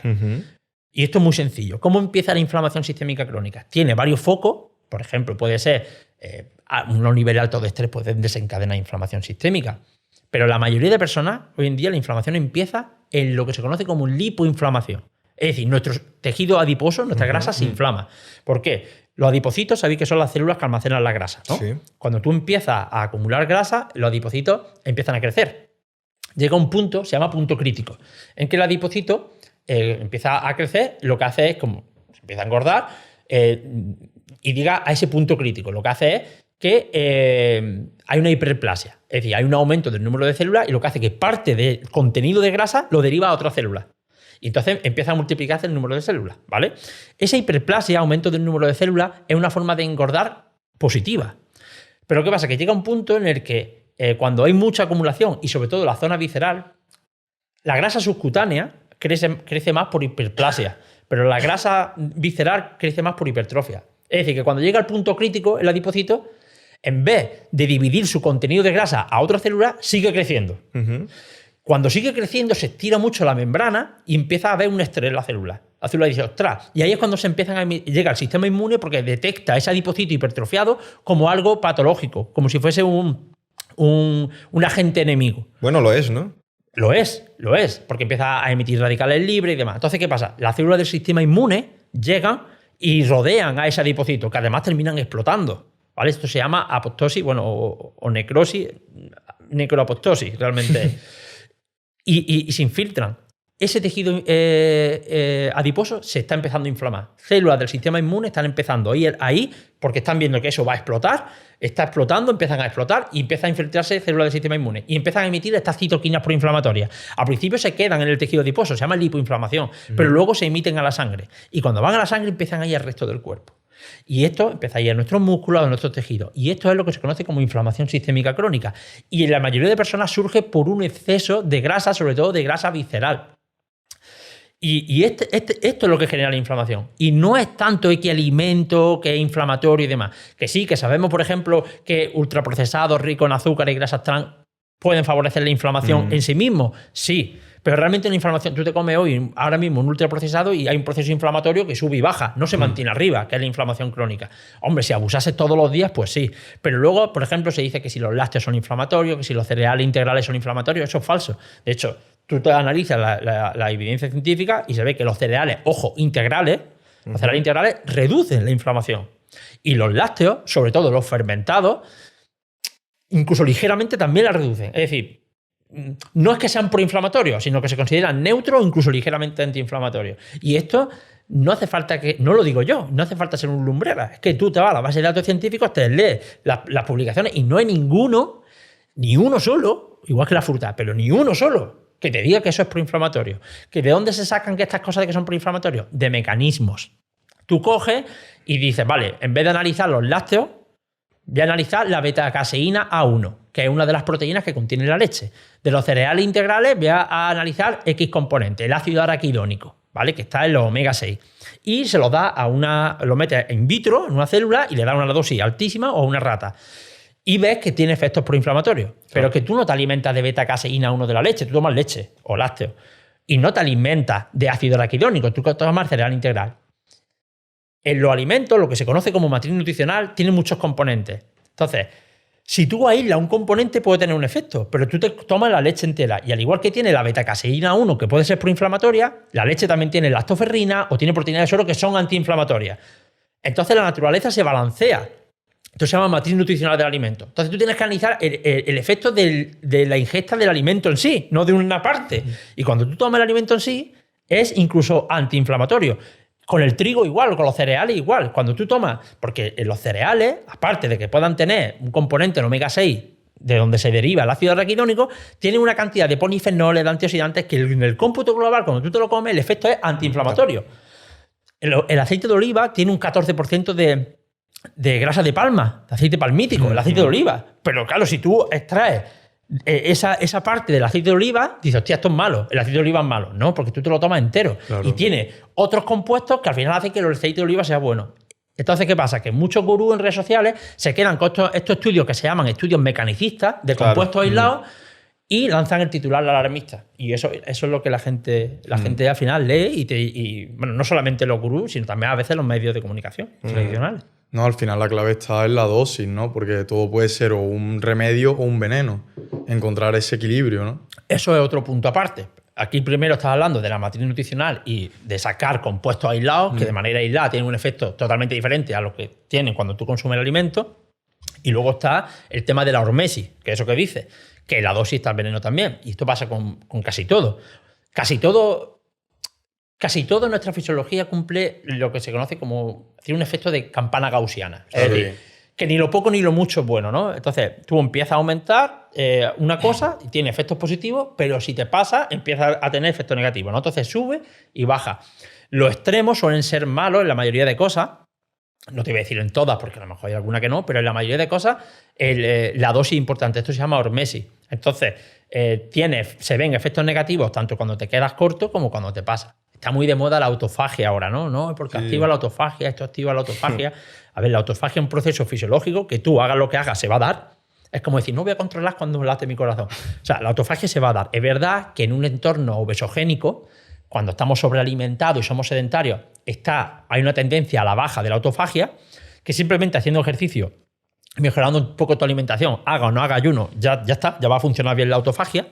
Y esto es muy sencillo. ¿Cómo empieza la inflamación sistémica crónica? Tiene varios focos. Por ejemplo, puede ser a unos niveles altos de estrés pueden desencadenar inflamación sistémica. Pero la mayoría de personas, hoy en día, la inflamación empieza en lo que se conoce como lipoinflamación. Es decir, nuestro tejido adiposo, nuestra grasa se inflama. ¿Por qué? Los adipocitos, sabéis que son las células que almacenan la grasa, ¿no? Sí. Cuando tú empiezas a acumular grasa, los adipocitos empiezan a crecer. Llega un punto, se llama punto crítico, en que el adipocito empieza a crecer, lo que hace es como se empieza a engordar y llega a ese punto crítico. Lo que hace es que hay una hiperplasia, es decir, hay un aumento del número de células y lo que hace es que parte del contenido de grasa lo deriva a otras células. Y entonces empieza a multiplicarse el número de células, ¿vale? Esa hiperplasia, aumento del número de células, es una forma de engordar positiva. Pero ¿qué pasa? Que llega un punto en el que cuando hay mucha acumulación y sobre todo la zona visceral, la grasa subcutánea crece más por hiperplasia, pero la grasa visceral crece más por hipertrofia. Es decir, que cuando llega al punto crítico, el adipocito, en vez de dividir su contenido de grasa a otras células, sigue creciendo. Cuando sigue creciendo, se estira mucho la membrana y empieza a haber un estrés en la célula. La célula dice, ostras, y ahí es cuando se empiezan llega el sistema inmune porque detecta ese adipocito hipertrofiado como algo patológico, como si fuese un agente enemigo. Bueno, lo es, ¿no? Lo es, porque empieza a emitir radicales libres y demás. Entonces, ¿qué pasa? Las células del sistema inmune llegan y rodean a ese adipocito, que además terminan explotando. ¿Vale? Esto se llama apoptosis, bueno, o necrosis, necroapoptosis, realmente. Y se infiltran. Ese tejido adiposo se está empezando a inflamar. Células del sistema inmune están empezando a ir ahí porque están viendo que eso va a explotar, está explotando, empiezan a explotar y empiezan a infiltrarse células del sistema inmune y empiezan a emitir estas citoquinas proinflamatorias. Al principio se quedan en el tejido adiposo, se llama lipoinflamación, pero luego se emiten a la sangre. Y cuando van a la sangre empiezan a ir al resto del cuerpo. Y esto empieza a ir a nuestros músculos, a nuestros tejidos. Y esto es lo que se conoce como inflamación sistémica crónica. Y en la mayoría de personas surge por un exceso de grasa, sobre todo de grasa visceral. Y esto es lo que genera la inflamación. Y no es tanto que alimento, que es inflamatorio y demás. Que sí, que sabemos, por ejemplo, que ultraprocesados ricos en azúcar y grasas trans pueden favorecer la inflamación en sí mismos. Sí. Pero realmente la inflamación, tú te comes hoy ahora mismo un ultraprocesado y hay un proceso inflamatorio que sube y baja, no se mantiene arriba, que es la inflamación crónica. Hombre, si abusases todos los días, pues sí. Pero luego, por ejemplo, se dice que si los lácteos son inflamatorios, que si los cereales integrales son inflamatorios, eso es falso. De hecho, tú te analizas la evidencia científica y se ve que los cereales, ojo, integrales, los cereales integrales reducen la inflamación. Y los lácteos, sobre todo los fermentados, incluso ligeramente también la reducen. Es decir, no es que sean proinflamatorios, sino que se consideran neutros o incluso ligeramente antiinflamatorios. Y esto no hace falta que, no lo digo yo, no hace falta ser un lumbrera. Es que tú te vas a la base de datos científicos, te lees las publicaciones y no hay ninguno, ni uno solo, igual que la fruta, pero ni uno solo, que te diga que eso es proinflamatorio. ¿Que de dónde se sacan que estas cosas de que son proinflamatorios? De mecanismos. Tú coges y dices, vale, en vez de analizar los lácteos, voy a analizar la beta-caseína A1, que es una de las proteínas que contiene la leche. De los cereales integrales voy a analizar X componente, el ácido araquidónico, ¿vale? Que está en los omega 6. Y se los da lo metes in vitro, en una célula, y le da una dosis altísima o a una rata. Y ves que tiene efectos proinflamatorios. Pero que tú no te alimentas de beta-caseína 1 de la leche, tú tomas leche o lácteo. Y no te alimentas de ácido araquidónico, tú tomas cereal integral. En los alimentos, lo que se conoce como matriz nutricional, tiene muchos componentes. Entonces, si tú aíslas un componente puede tener un efecto, pero tú te tomas la leche entera y al igual que tiene la beta-caseína 1, que puede ser proinflamatoria, la leche también tiene lactoferrina o tiene proteínas de suero que son antiinflamatorias. Entonces la naturaleza se balancea. Esto se llama matriz nutricional del alimento. Entonces tú tienes que analizar el efecto de la ingesta del alimento en sí, no de una parte. Y cuando tú tomas el alimento en sí, es incluso antiinflamatorio. Con el trigo igual, con los cereales igual. Cuando tú tomas, porque en los cereales, aparte de que puedan tener un componente en omega 6, de donde se deriva el ácido araquidónico, tienen una cantidad de polifenoles, de antioxidantes, que en el cómputo global, cuando tú te lo comes, el efecto es antiinflamatorio. El aceite de oliva tiene un 14% de grasa de palma, de aceite palmítico, el aceite de oliva. Pero claro, si tú extraes esa parte del aceite de oliva, dices, hostia, esto es malo, el aceite de oliva es malo. No, porque tú te lo tomas entero. Claro. Y tiene otros compuestos que al final hacen que el aceite de oliva sea bueno. Entonces, ¿qué pasa? Que muchos gurús en redes sociales se quedan con estos estudios que se llaman estudios mecanicistas de compuestos aislados y lanzan el titular alarmista. Y eso es lo que la gente al final lee y bueno, no solamente los gurús, sino también a veces los medios de comunicación tradicionales. No, al final la clave está en la dosis, ¿no? Porque todo puede ser o un remedio o un veneno. Encontrar ese equilibrio, ¿no? Eso es otro punto aparte. Aquí primero estás hablando de la matriz nutricional y de sacar compuestos aislados que de manera aislada tienen un efecto totalmente diferente a lo que tienen cuando tú consumes el alimento. Y luego está el tema de la hormesis, que es eso que dice, que la dosis está el veneno también. Y esto pasa con casi todo. Casi todo en nuestra fisiología cumple lo que se conoce como... tiene un efecto de campana gaussiana. Es decir, que ni lo poco ni lo mucho es bueno, ¿no? Entonces, tú empiezas a aumentar una cosa y tiene efectos positivos, pero si te pasa, empieza a tener efectos negativos, ¿no? Entonces sube y baja. Los extremos suelen ser malos en la mayoría de cosas. No te voy a decir en todas, porque a lo mejor hay alguna que no, pero en la mayoría de cosas la dosis es importante. Esto se llama hormesis. Entonces, se ven efectos negativos tanto cuando te quedas corto como cuando te pasa. Está muy de moda la autofagia ahora, ¿no? No, porque activa la autofagia, esto activa la autofagia. A ver, la autofagia es un proceso fisiológico que tú hagas lo que hagas, se va a dar. Es como decir, no voy a controlar cuando late mi corazón. O sea, la autofagia se va a dar. Es verdad que en un entorno obesogénico, cuando estamos sobrealimentados y somos sedentarios, hay una tendencia a la baja de la autofagia, que simplemente haciendo ejercicio, mejorando un poco tu alimentación, haga o no haga ayuno, ya está, ya va a funcionar bien la autofagia.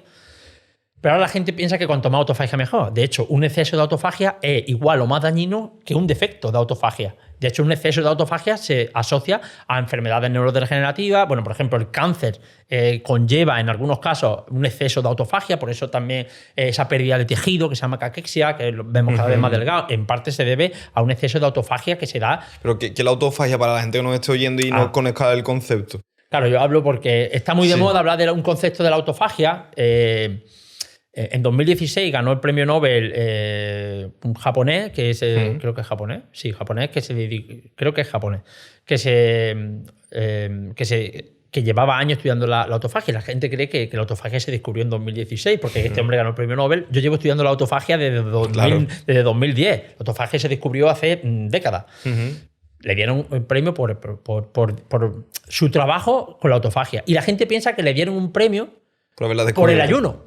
Pero ahora la gente piensa que cuanto más autofagia mejor. De hecho, un exceso de autofagia es igual o más dañino que un defecto de autofagia. De hecho, un exceso de autofagia se asocia a enfermedades neurodegenerativas. Bueno, por ejemplo, el cáncer conlleva en algunos casos un exceso de autofagia, por eso también esa pérdida de tejido que se llama caquexia, que lo vemos cada vez más delgado, en parte se debe a un exceso de autofagia que se da... Pero ¿qué es la autofagia para la gente que nos esté oyendo y no conozca el concepto? Claro, yo hablo porque está muy de moda hablar de un concepto de la autofagia. En 2016 ganó el premio Nobel un japonés, que es, creo que es japonés, sí, japonés, creo que es japonés, que llevaba años estudiando la autofagia. La gente cree que la autofagia se descubrió en 2016, porque este hombre ganó el premio Nobel. Yo llevo estudiando la autofagia desde 2010. La autofagia se descubrió hace décadas. Le dieron un premio por su trabajo con la autofagia. Y la gente piensa que le dieron un premio por el ayuno.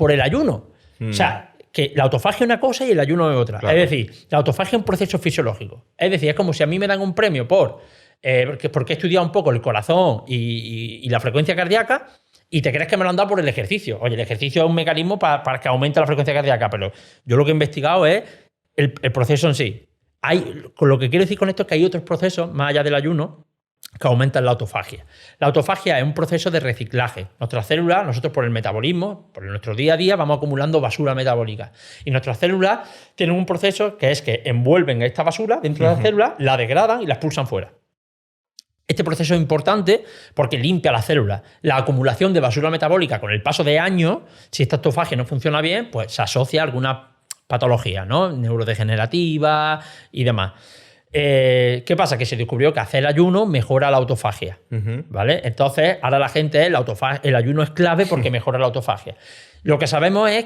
O sea, que la autofagia es una cosa y el ayuno es otra. Claro. Es decir, la autofagia es un proceso fisiológico. Es decir, es como si a mí me dan un premio porque he estudiado un poco el corazón y la frecuencia cardíaca y te crees que me lo han dado por el ejercicio. Oye, el ejercicio es un mecanismo para que aumente la frecuencia cardíaca, pero yo lo que he investigado es el proceso en sí. Con lo que quiero decir con esto es que hay otros procesos, más allá del ayuno, que aumentan la autofagia. La autofagia es un proceso de reciclaje. Nuestras células, nosotros por el metabolismo, por nuestro día a día, vamos acumulando basura metabólica. Y nuestras células tienen un proceso que es que envuelven esta basura dentro de las células, la degradan y la expulsan fuera. Este proceso es importante porque limpia las células. La acumulación de basura metabólica con el paso de años, si esta autofagia no funciona bien, pues se asocia a alguna patología, ¿no? Neurodegenerativa y demás. ¿Qué pasa? Que se descubrió que hacer ayuno mejora la autofagia. ¿Vale? Entonces, ahora la gente, el ayuno es clave porque mejora la autofagia. Lo que sabemos es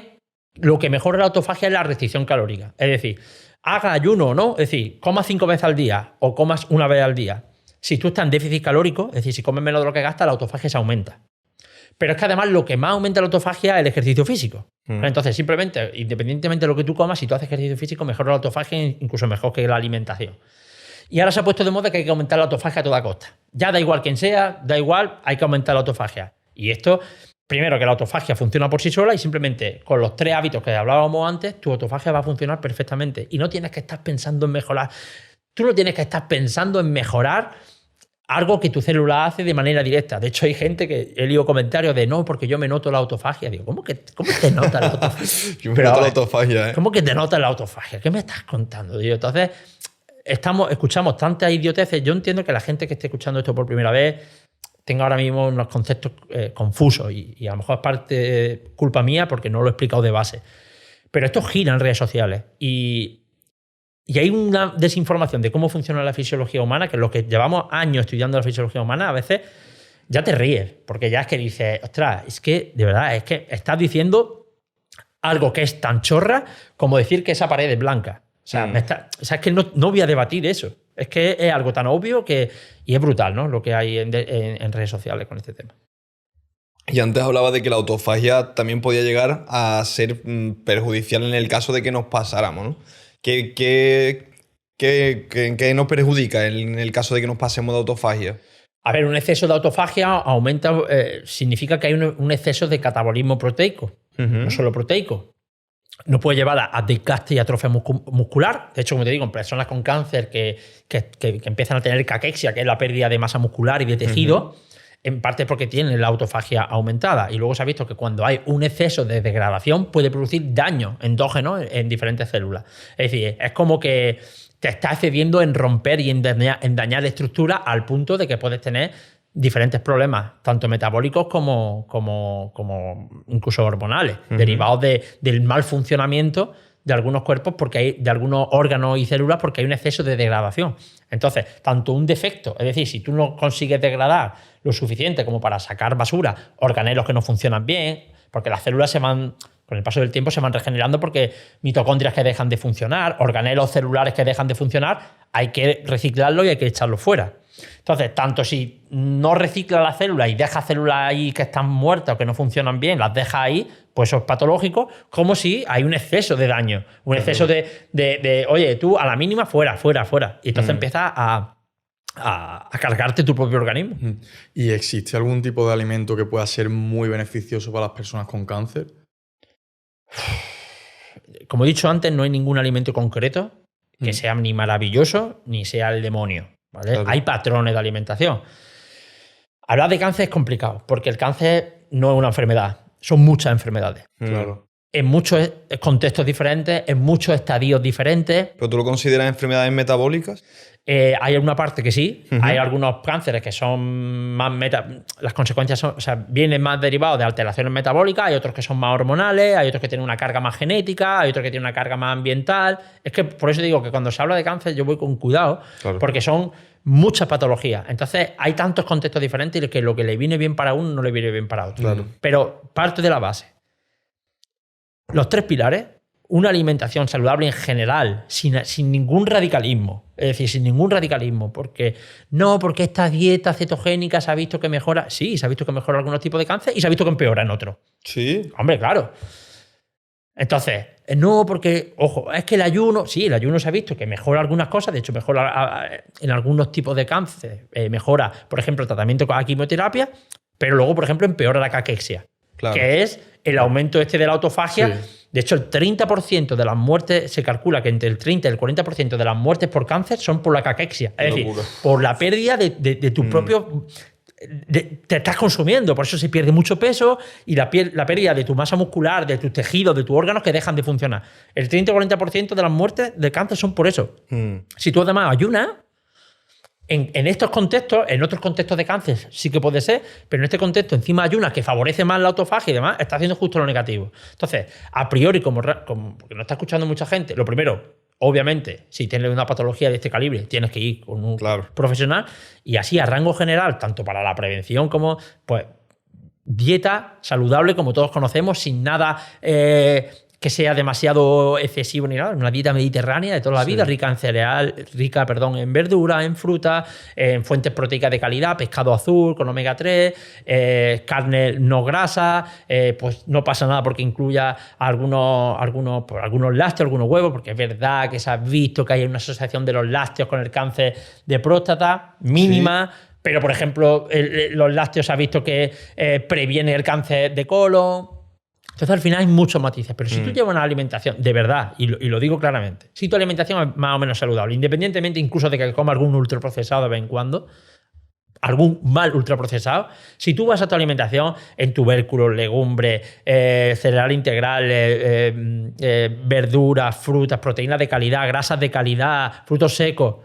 lo que mejora la autofagia es la restricción calórica. Es decir, haga ayuno o no, es decir, comas 5 veces al día o comas una vez al día. Si tú estás en déficit calórico, es decir, si comes menos de lo que gastas, la autofagia se aumenta. Pero es que además lo que más aumenta la autofagia es el ejercicio físico. Entonces, simplemente, independientemente de lo que tú comas, si tú haces ejercicio físico, mejora la autofagia, incluso mejor que la alimentación. Y ahora se ha puesto de moda que hay que aumentar la autofagia a toda costa. Ya da igual quién sea, da igual, hay que aumentar la autofagia. Y esto, primero, que la autofagia funciona por sí sola y simplemente con los 3 hábitos que hablábamos antes, tu autofagia va a funcionar perfectamente. Y no tienes que estar pensando en mejorar. Tú no tienes que estar pensando en mejorar algo que tu célula hace de manera directa. De hecho, hay gente que he leído comentarios de no, porque yo me noto la autofagia. Digo, ¿cómo te notas la autofagia? Yo me noto la autofagia, ¿eh? ¿Cómo que te notas la autofagia? ¿Qué me estás contando, tío? Entonces, escuchamos tantas idioteces. Yo entiendo que la gente que esté escuchando esto por primera vez tenga ahora mismo unos conceptos confusos y a lo mejor es parte culpa mía porque no lo he explicado de base. Pero esto gira en redes sociales y hay una desinformación de cómo funciona la fisiología humana, que los que llevamos años estudiando la fisiología humana, a veces ya te ríes, porque ya es que dices, ostras, es que de verdad, es que estás diciendo algo que es tan chorra como decir que esa pared es blanca. O sea, es que no voy a debatir eso. Es que es algo tan obvio y es brutal, ¿no? Lo que hay en redes sociales con este tema. Y antes hablaba de que la autofagia también podía llegar a ser perjudicial en el caso de que nos pasáramos, ¿no? ¿Qué nos perjudica en el caso de que nos pasemos de autofagia? A ver, un exceso de autofagia significa que hay un exceso de catabolismo proteico, no solo proteico. No puede llevar a desgaste y atrofia muscular. De hecho, como te digo, en personas con cáncer que empiezan a tener caquexia, que es la pérdida de masa muscular y de tejido, en parte porque tienen la autofagia aumentada. Y luego se ha visto que cuando hay un exceso de degradación puede producir daño endógeno en diferentes células. Es decir, es como que te está excediendo en romper y en dañar estructuras al punto de que puedes tener diferentes problemas, tanto metabólicos como incluso hormonales, derivados del mal funcionamiento de algunos cuerpos, de algunos órganos y células, porque hay un exceso de degradación. Entonces, tanto un defecto, es decir, si tú no consigues degradar lo suficiente como para sacar basura, organelos que no funcionan bien, porque las células con el paso del tiempo se van regenerando porque mitocondrias que dejan de funcionar, organelos celulares que dejan de funcionar, hay que reciclarlo y hay que echarlo fuera. Entonces, tanto si no recicla la célula y deja células ahí que están muertas o que no funcionan bien, las deja ahí, pues eso es patológico, como si hay un exceso de daño, un exceso de oye, tú a la mínima, fuera. Y entonces empiezas a cargarte tu propio organismo. ¿Y existe algún tipo de alimento que pueda ser muy beneficioso para las personas con cáncer? Como he dicho antes, no hay ningún alimento concreto que sea ni maravilloso ni sea el demonio. ¿Vale? Claro. Hay patrones de alimentación. Hablar de cáncer es complicado, porque el cáncer no es una enfermedad, son muchas enfermedades. Claro. En muchos contextos diferentes, en muchos estadios diferentes. ¿Pero tú lo consideras enfermedades metabólicas? Hay una parte que sí, hay algunos cánceres que son más las consecuencias vienen más derivados de alteraciones metabólicas, hay otros que son más hormonales, hay otros que tienen una carga más genética, hay otros que tienen una carga más ambiental. Es que por eso digo que cuando se habla de cáncer yo voy con cuidado, claro, porque son muchas patologías. Entonces hay tantos contextos diferentes y que lo que le viene bien para uno no le viene bien para otro. Claro. Pero parte de la base. Los 3 pilares, una alimentación saludable en general, sin ningún radicalismo. Es decir, sin ningún radicalismo. Porque esta dieta cetogénica se ha visto que mejora. Sí, se ha visto que mejora algunos tipos de cáncer y se ha visto que empeora en otros. Sí. Hombre, claro. Entonces, no, porque, ojo, es que el ayuno se ha visto que mejora algunas cosas, de hecho, mejora en algunos tipos de cáncer, mejora, por ejemplo, el tratamiento con la quimioterapia, pero luego, por ejemplo, empeora la caquexia, claro, que es el aumento de la autofagia. Sí. De hecho, el 30% de las muertes, se calcula que entre el 30 y el 40% de las muertes por cáncer son por la caquexia. Es decir, por la pérdida de tu propio... te estás consumiendo, por eso se pierde mucho peso y la pérdida de tu masa muscular, de tus tejidos, de tus órganos que dejan de funcionar. El 30 o 40% de las muertes de cáncer son por eso. Si tú además ayunas, en estos contextos, en otros contextos de cáncer sí que puede ser, pero en este contexto encima ayunas que favorece más la autofagia y demás, está haciendo justo lo negativo. Entonces, a priori, porque no está escuchando mucha gente, lo primero, Obviamente, si tienes una patología de este calibre, tienes que ir con un profesional. Y así, a rango general, tanto para la prevención como, pues, dieta saludable, como todos conocemos, sin nada que sea demasiado excesivo ni nada. Una dieta mediterránea de toda la vida, rica en cereal, en verdura, en fruta, en fuentes proteicas de calidad, pescado azul con omega 3, carne no grasa, pues no pasa nada porque incluya algunos lácteos, algunos huevos, porque es verdad que se ha visto que hay una asociación de los lácteos con el cáncer de próstata mínima. Sí. Pero, por ejemplo, los lácteos se ha visto que previene el cáncer de colon. Entonces, al final hay muchos matices. Pero si tú llevas una alimentación, de verdad, y lo digo claramente, si tu alimentación es más o menos saludable, independientemente incluso de que comas algún ultraprocesado de vez en cuando, algún mal ultraprocesado, si tú vas a tu alimentación en tubérculos, legumbres, cereal integral, verduras, frutas, proteínas de calidad, grasas de calidad, frutos secos,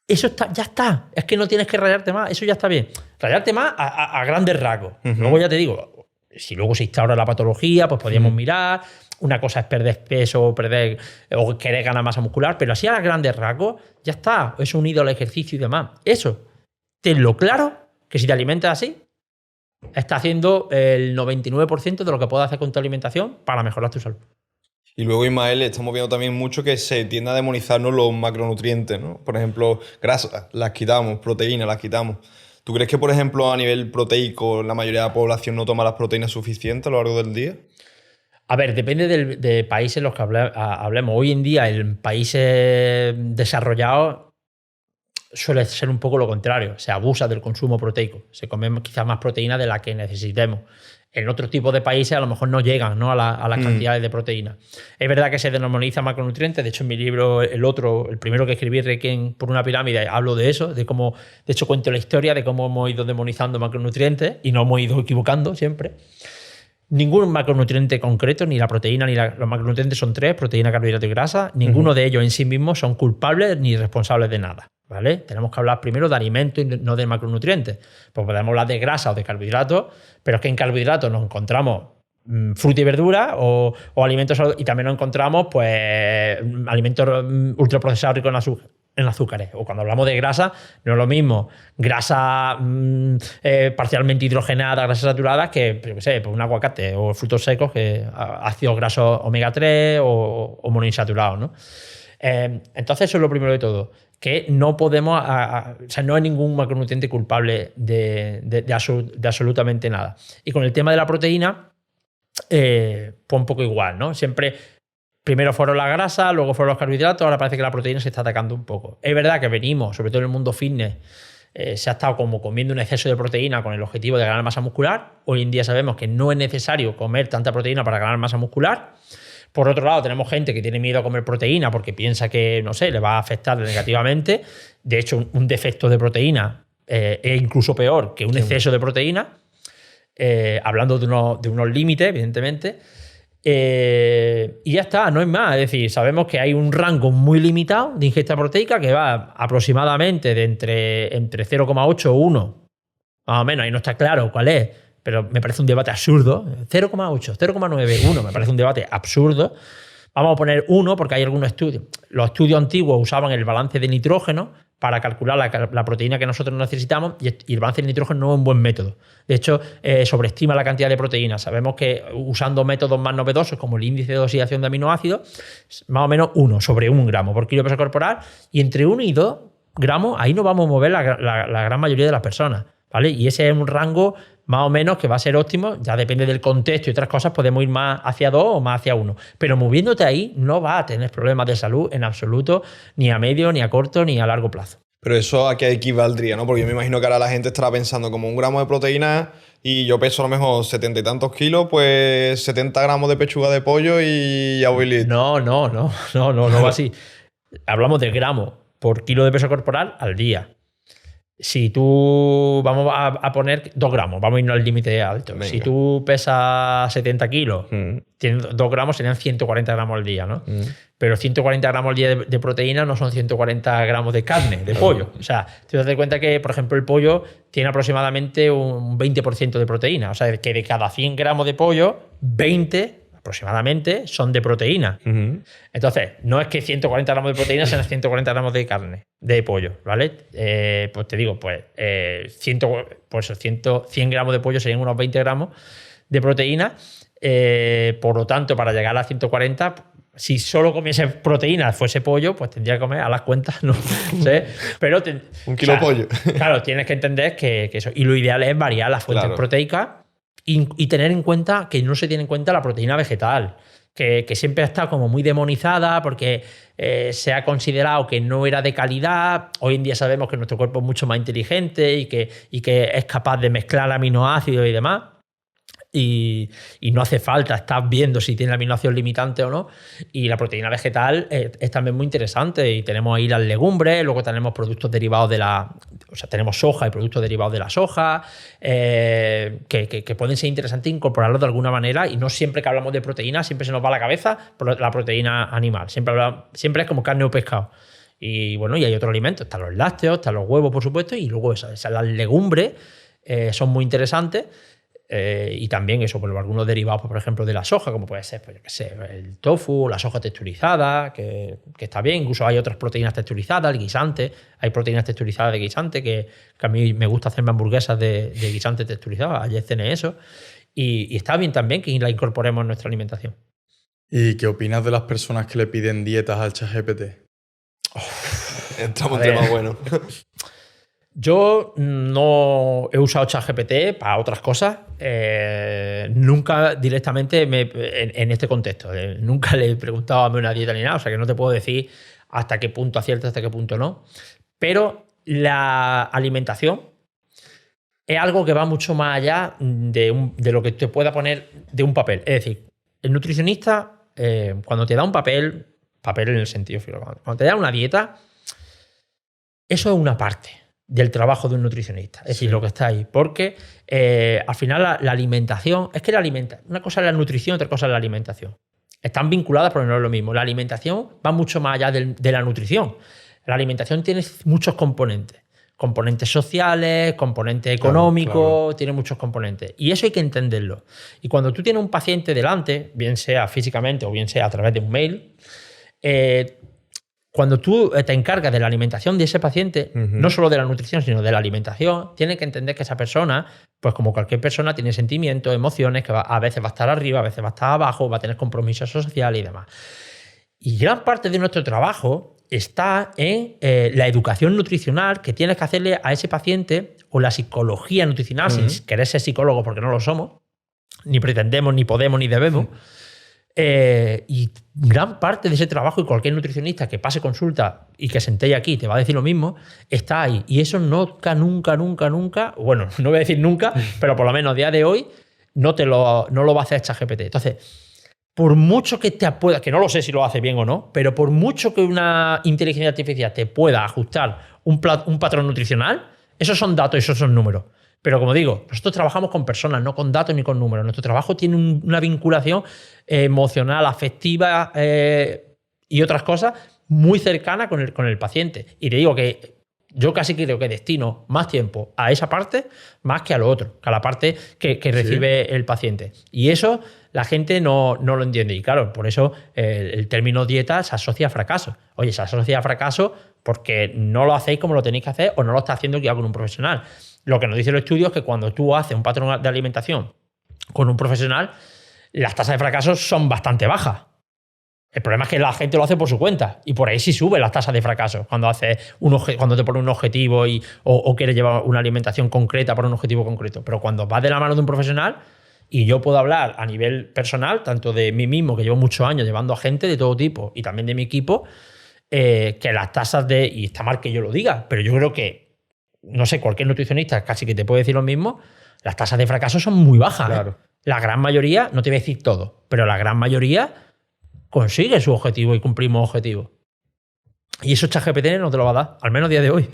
eso está, ya está. Es que no tienes que rayarte más, eso ya está bien. Rayarte más a grandes rasgos. Luego ya te digo, si luego se instaura la patología, pues podríamos mirar. Una cosa es perder peso o querer ganar masa muscular, pero así a grandes rasgos, ya está. Eso unido al ejercicio y demás. Eso, tenlo claro, que si te alimentas así, estás haciendo el 99% de lo que puedes hacer con tu alimentación para mejorar tu salud. Y luego, Ismael, estamos viendo también mucho que se tiende a demonizarnos los macronutrientes, ¿no? Por ejemplo, grasas las quitamos, proteínas las quitamos. ¿Tú crees que, por ejemplo, a nivel proteico, la mayoría de la población no toma las proteínas suficientes a lo largo del día? A ver, depende de países en los que hablemos. Hoy en día, en países desarrollados suele ser un poco lo contrario. Se abusa del consumo proteico. Se come quizás más proteína de la que necesitemos. En otros tipos de países a lo mejor no llegan, ¿no? a las cantidades de proteína. Es verdad que se denominiza macronutrientes. De hecho, en mi libro, el primero que escribí, Requiem por una pirámide, hablo de eso, de cómo, de hecho, cuento la historia de cómo hemos ido demonizando macronutrientes y nos hemos ido equivocando siempre. Ningún macronutriente concreto, ni la proteína ni los macronutrientes son 3, proteína, carbohidrato y grasa. Ninguno de ellos en sí mismos son culpables ni responsables de nada. ¿Vale? Tenemos que hablar primero de alimentos y no de macronutrientes. Pues podemos hablar de grasa o de carbohidratos, pero es que en carbohidratos nos encontramos fruta y verdura o alimentos, y también nos encontramos pues alimentos ultraprocesados ricos en azúcares. O cuando hablamos de grasa, no es lo mismo grasa parcialmente hidrogenada, grasas saturadas, que yo qué sé, pues un aguacate o frutos secos, que ácidos grasos omega 3 o monoinsaturados, ¿no? Entonces eso es lo primero de todo, que no podemos, o sea, no hay ningún macronutriente culpable de absolutamente nada. Y con el tema de la proteína, pues un poco igual, ¿no? Siempre primero fueron la grasa, luego fueron los carbohidratos, ahora parece que la proteína se está atacando un poco. Es verdad que venimos, sobre todo en el mundo fitness, se ha estado como comiendo un exceso de proteína con el objetivo de ganar masa muscular. Hoy en día sabemos que no es necesario comer tanta proteína para ganar masa muscular. Por otro lado, tenemos gente que tiene miedo a comer proteína porque piensa que, no sé, le va a afectar negativamente. De hecho, un defecto de proteína es incluso peor que un exceso de proteína, hablando de unos límites, evidentemente. Y ya está, no hay más. Es decir, sabemos que hay un rango muy limitado de ingesta proteica que va aproximadamente de entre 0,8 o 1, más o menos, ahí no está claro cuál es, pero me parece un debate absurdo. 0,8, 0,9, 1, me parece un debate absurdo. Vamos a poner 1 porque hay algunos estudios. Los estudios antiguos usaban el balance de nitrógeno para calcular la proteína que nosotros necesitamos, y el balance de nitrógeno no es un buen método. De hecho, sobreestima la cantidad de proteína. Sabemos que usando métodos más novedosos como el índice de oxidación de aminoácidos, más o menos 1 sobre 1 gramo por kilo de peso corporal, y entre 1 y 2 gramos, ahí nos vamos a mover la gran mayoría de las personas, ¿vale? Y ese es un rango más o menos que va a ser óptimo. Ya depende del contexto y otras cosas, podemos ir más hacia 2 o más hacia 1. Pero moviéndote ahí no vas a tener problemas de salud en absoluto, ni a medio, ni a corto, ni a largo plazo. Pero eso a qué equivaldría, ¿no? Porque yo me imagino que ahora la gente estará pensando como 1 gramo de proteína y yo peso a lo mejor 70 y tantos kilos, pues 70 gramos de pechuga de pollo y ya voy listo. No va así. Hablamos de gramos por kilo de peso corporal al día. Si tú, vamos a poner 2 gramos, vamos a irnos al límite alto. Venga. Si tú pesas 70 kilos, tienes 2 gramos, serían 140 gramos al día, ¿no? Pero 140 gramos al día de proteína no son 140 gramos de carne, de pollo. O sea, te das cuenta que, por ejemplo, el pollo tiene aproximadamente un 20% de proteína. O sea, que de cada 100 gramos de pollo, 20 aproximadamente son de proteína. Entonces, no es que 140 gramos de proteína sean 140 gramos de carne, de pollo, ¿vale? Pues te digo, 100 gramos de pollo serían unos 20 gramos de proteína. Por lo tanto, para llegar a 140, si solo comiese proteína, fuese pollo, pues tendría que comer a las cuentas, no sé. Pero un kilo de pollo. Claro, tienes que entender que eso. Y lo ideal es variar las fuentes proteicas y tener en cuenta que no se tiene en cuenta la proteína vegetal, que siempre está como muy demonizada porque se ha considerado que no era de calidad. Hoy en día sabemos que nuestro cuerpo es mucho más inteligente y que es capaz de mezclar aminoácidos y demás. Y no hace falta estar viendo si tiene aminoácidos limitantes o no. Y la proteína vegetal es también muy interesante. Y tenemos ahí las legumbres, luego tenemos productos derivados de o sea, tenemos soja y productos derivados de la soja, que pueden ser interesantes incorporarlos de alguna manera. Y no siempre que hablamos de proteína, siempre se nos va a la cabeza la proteína animal. Siempre es como carne o pescado. Y bueno, y hay otros alimentos. Están los lácteos, están los huevos, por supuesto, y luego las legumbres son muy interesantes. Y también eso, por algunos derivados, por ejemplo, de la soja, como puede ser, pues, yo qué sé, el tofu, la soja texturizada, que está bien. Incluso hay otras proteínas texturizadas, el guisante. Hay proteínas texturizadas de guisante, que a mí me gusta hacerme hamburguesas de guisante texturizado. Ayer cené eso. Y está bien también que la incorporemos en nuestra alimentación. ¿Y qué opinas de las personas que le piden dietas al ChatGPT? Entramos en tema bueno. Yo no he usado ChatGPT para otras cosas. Nunca directamente en este contexto. Nunca le he preguntado a una dieta ni nada. O sea que no te puedo decir hasta qué punto acierta, hasta qué punto no. Pero la alimentación es algo que va mucho más allá de lo que te pueda poner de un papel. Es decir, el nutricionista, cuando te da un papel en el sentido físico, cuando te da una dieta, eso es una parte del trabajo de un nutricionista, es decir, lo que está ahí. Porque al final la alimentación, es que una cosa es la nutrición, otra cosa es la alimentación. Están vinculadas, pero no es lo mismo. La alimentación va mucho más allá de la nutrición. La alimentación tiene muchos componentes. Componentes sociales, componentes económicos, claro. Tiene muchos componentes. Y eso hay que entenderlo. Y cuando tú tienes un paciente delante, bien sea físicamente o bien sea a través de un mail, cuando tú te encargas de la alimentación de ese paciente, no solo de la nutrición, sino de la alimentación, tienes que entender que esa persona, pues como cualquier persona, tiene sentimientos, emociones, que a veces va a estar arriba, a veces va a estar abajo, va a tener compromisos sociales y demás. Y gran parte de nuestro trabajo está en la educación nutricional que tienes que hacerle a ese paciente, o la psicología nutricional, sin querer ser psicólogo porque no lo somos, ni pretendemos, ni podemos, ni debemos. Y gran parte de ese trabajo, y cualquier nutricionista que pase consulta y que se entere aquí te va a decir lo mismo, está ahí. Y eso nunca, bueno, no voy a decir nunca, pero por lo menos a día de hoy no lo va a hacer ChatGPT. Entonces, por mucho que que no lo sé si lo hace bien o no, pero por mucho que una inteligencia artificial te pueda ajustar un patrón nutricional, esos son datos y esos son números. Pero como digo, nosotros trabajamos con personas, no con datos ni con números. Nuestro trabajo tiene una vinculación emocional, afectiva y otras cosas muy cercana con el paciente. Y te digo que yo casi creo que destino más tiempo a esa parte más que a lo otro, que a la parte que recibe el paciente. Y eso la gente no lo entiende. Y claro, por eso el término dieta se asocia a fracaso. Oye, se asocia a fracaso porque no lo hacéis como lo tenéis que hacer o no lo está haciendo ya con un profesional. Lo que nos dice el estudio es que cuando tú haces un patrón de alimentación con un profesional, las tasas de fracaso son bastante bajas. El problema es que la gente lo hace por su cuenta y por ahí sí sube las tasas de fracaso cuando te pone un objetivo o quieres llevar una alimentación concreta para un objetivo concreto. Pero cuando vas de la mano de un profesional, y yo puedo hablar a nivel personal, tanto de mí mismo, que llevo muchos años llevando a gente de todo tipo, y también de mi equipo, que las tasas y está mal que yo lo diga, pero yo creo que, no sé, cualquier nutricionista casi que te puede decir lo mismo, las tasas de fracaso son muy bajas. Claro. La gran mayoría, no te voy a decir todo, pero la gran mayoría consigue su objetivo y cumplimos objetivos. Y eso ChatGPT no te lo va a dar, al menos a día de hoy.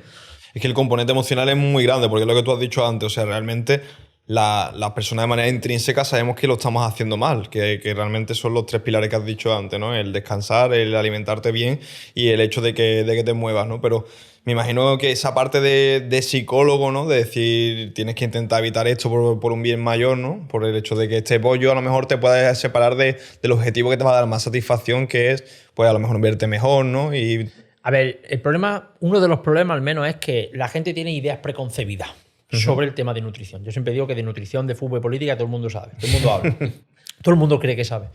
Es que el componente emocional es muy grande, porque es lo que tú has dicho antes. O sea, realmente las personas de manera intrínseca sabemos que lo estamos haciendo mal, que realmente son los 3 pilares que has dicho antes, ¿no? El descansar, el alimentarte bien y el hecho de que te muevas, ¿no? Pero me imagino que esa parte de psicólogo, ¿no? De decir, tienes que intentar evitar esto por un bien mayor, ¿no? Por el hecho de que este pollo a lo mejor te pueda separar del objetivo que te va a dar más satisfacción, que es, pues a lo mejor verte mejor, ¿no? Y... A ver, uno de los problemas al menos es que la gente tiene ideas preconcebidas sobre el tema de nutrición. Yo siempre digo que de nutrición, de fútbol y política todo el mundo sabe, todo el mundo habla. Todo el mundo cree que sabe.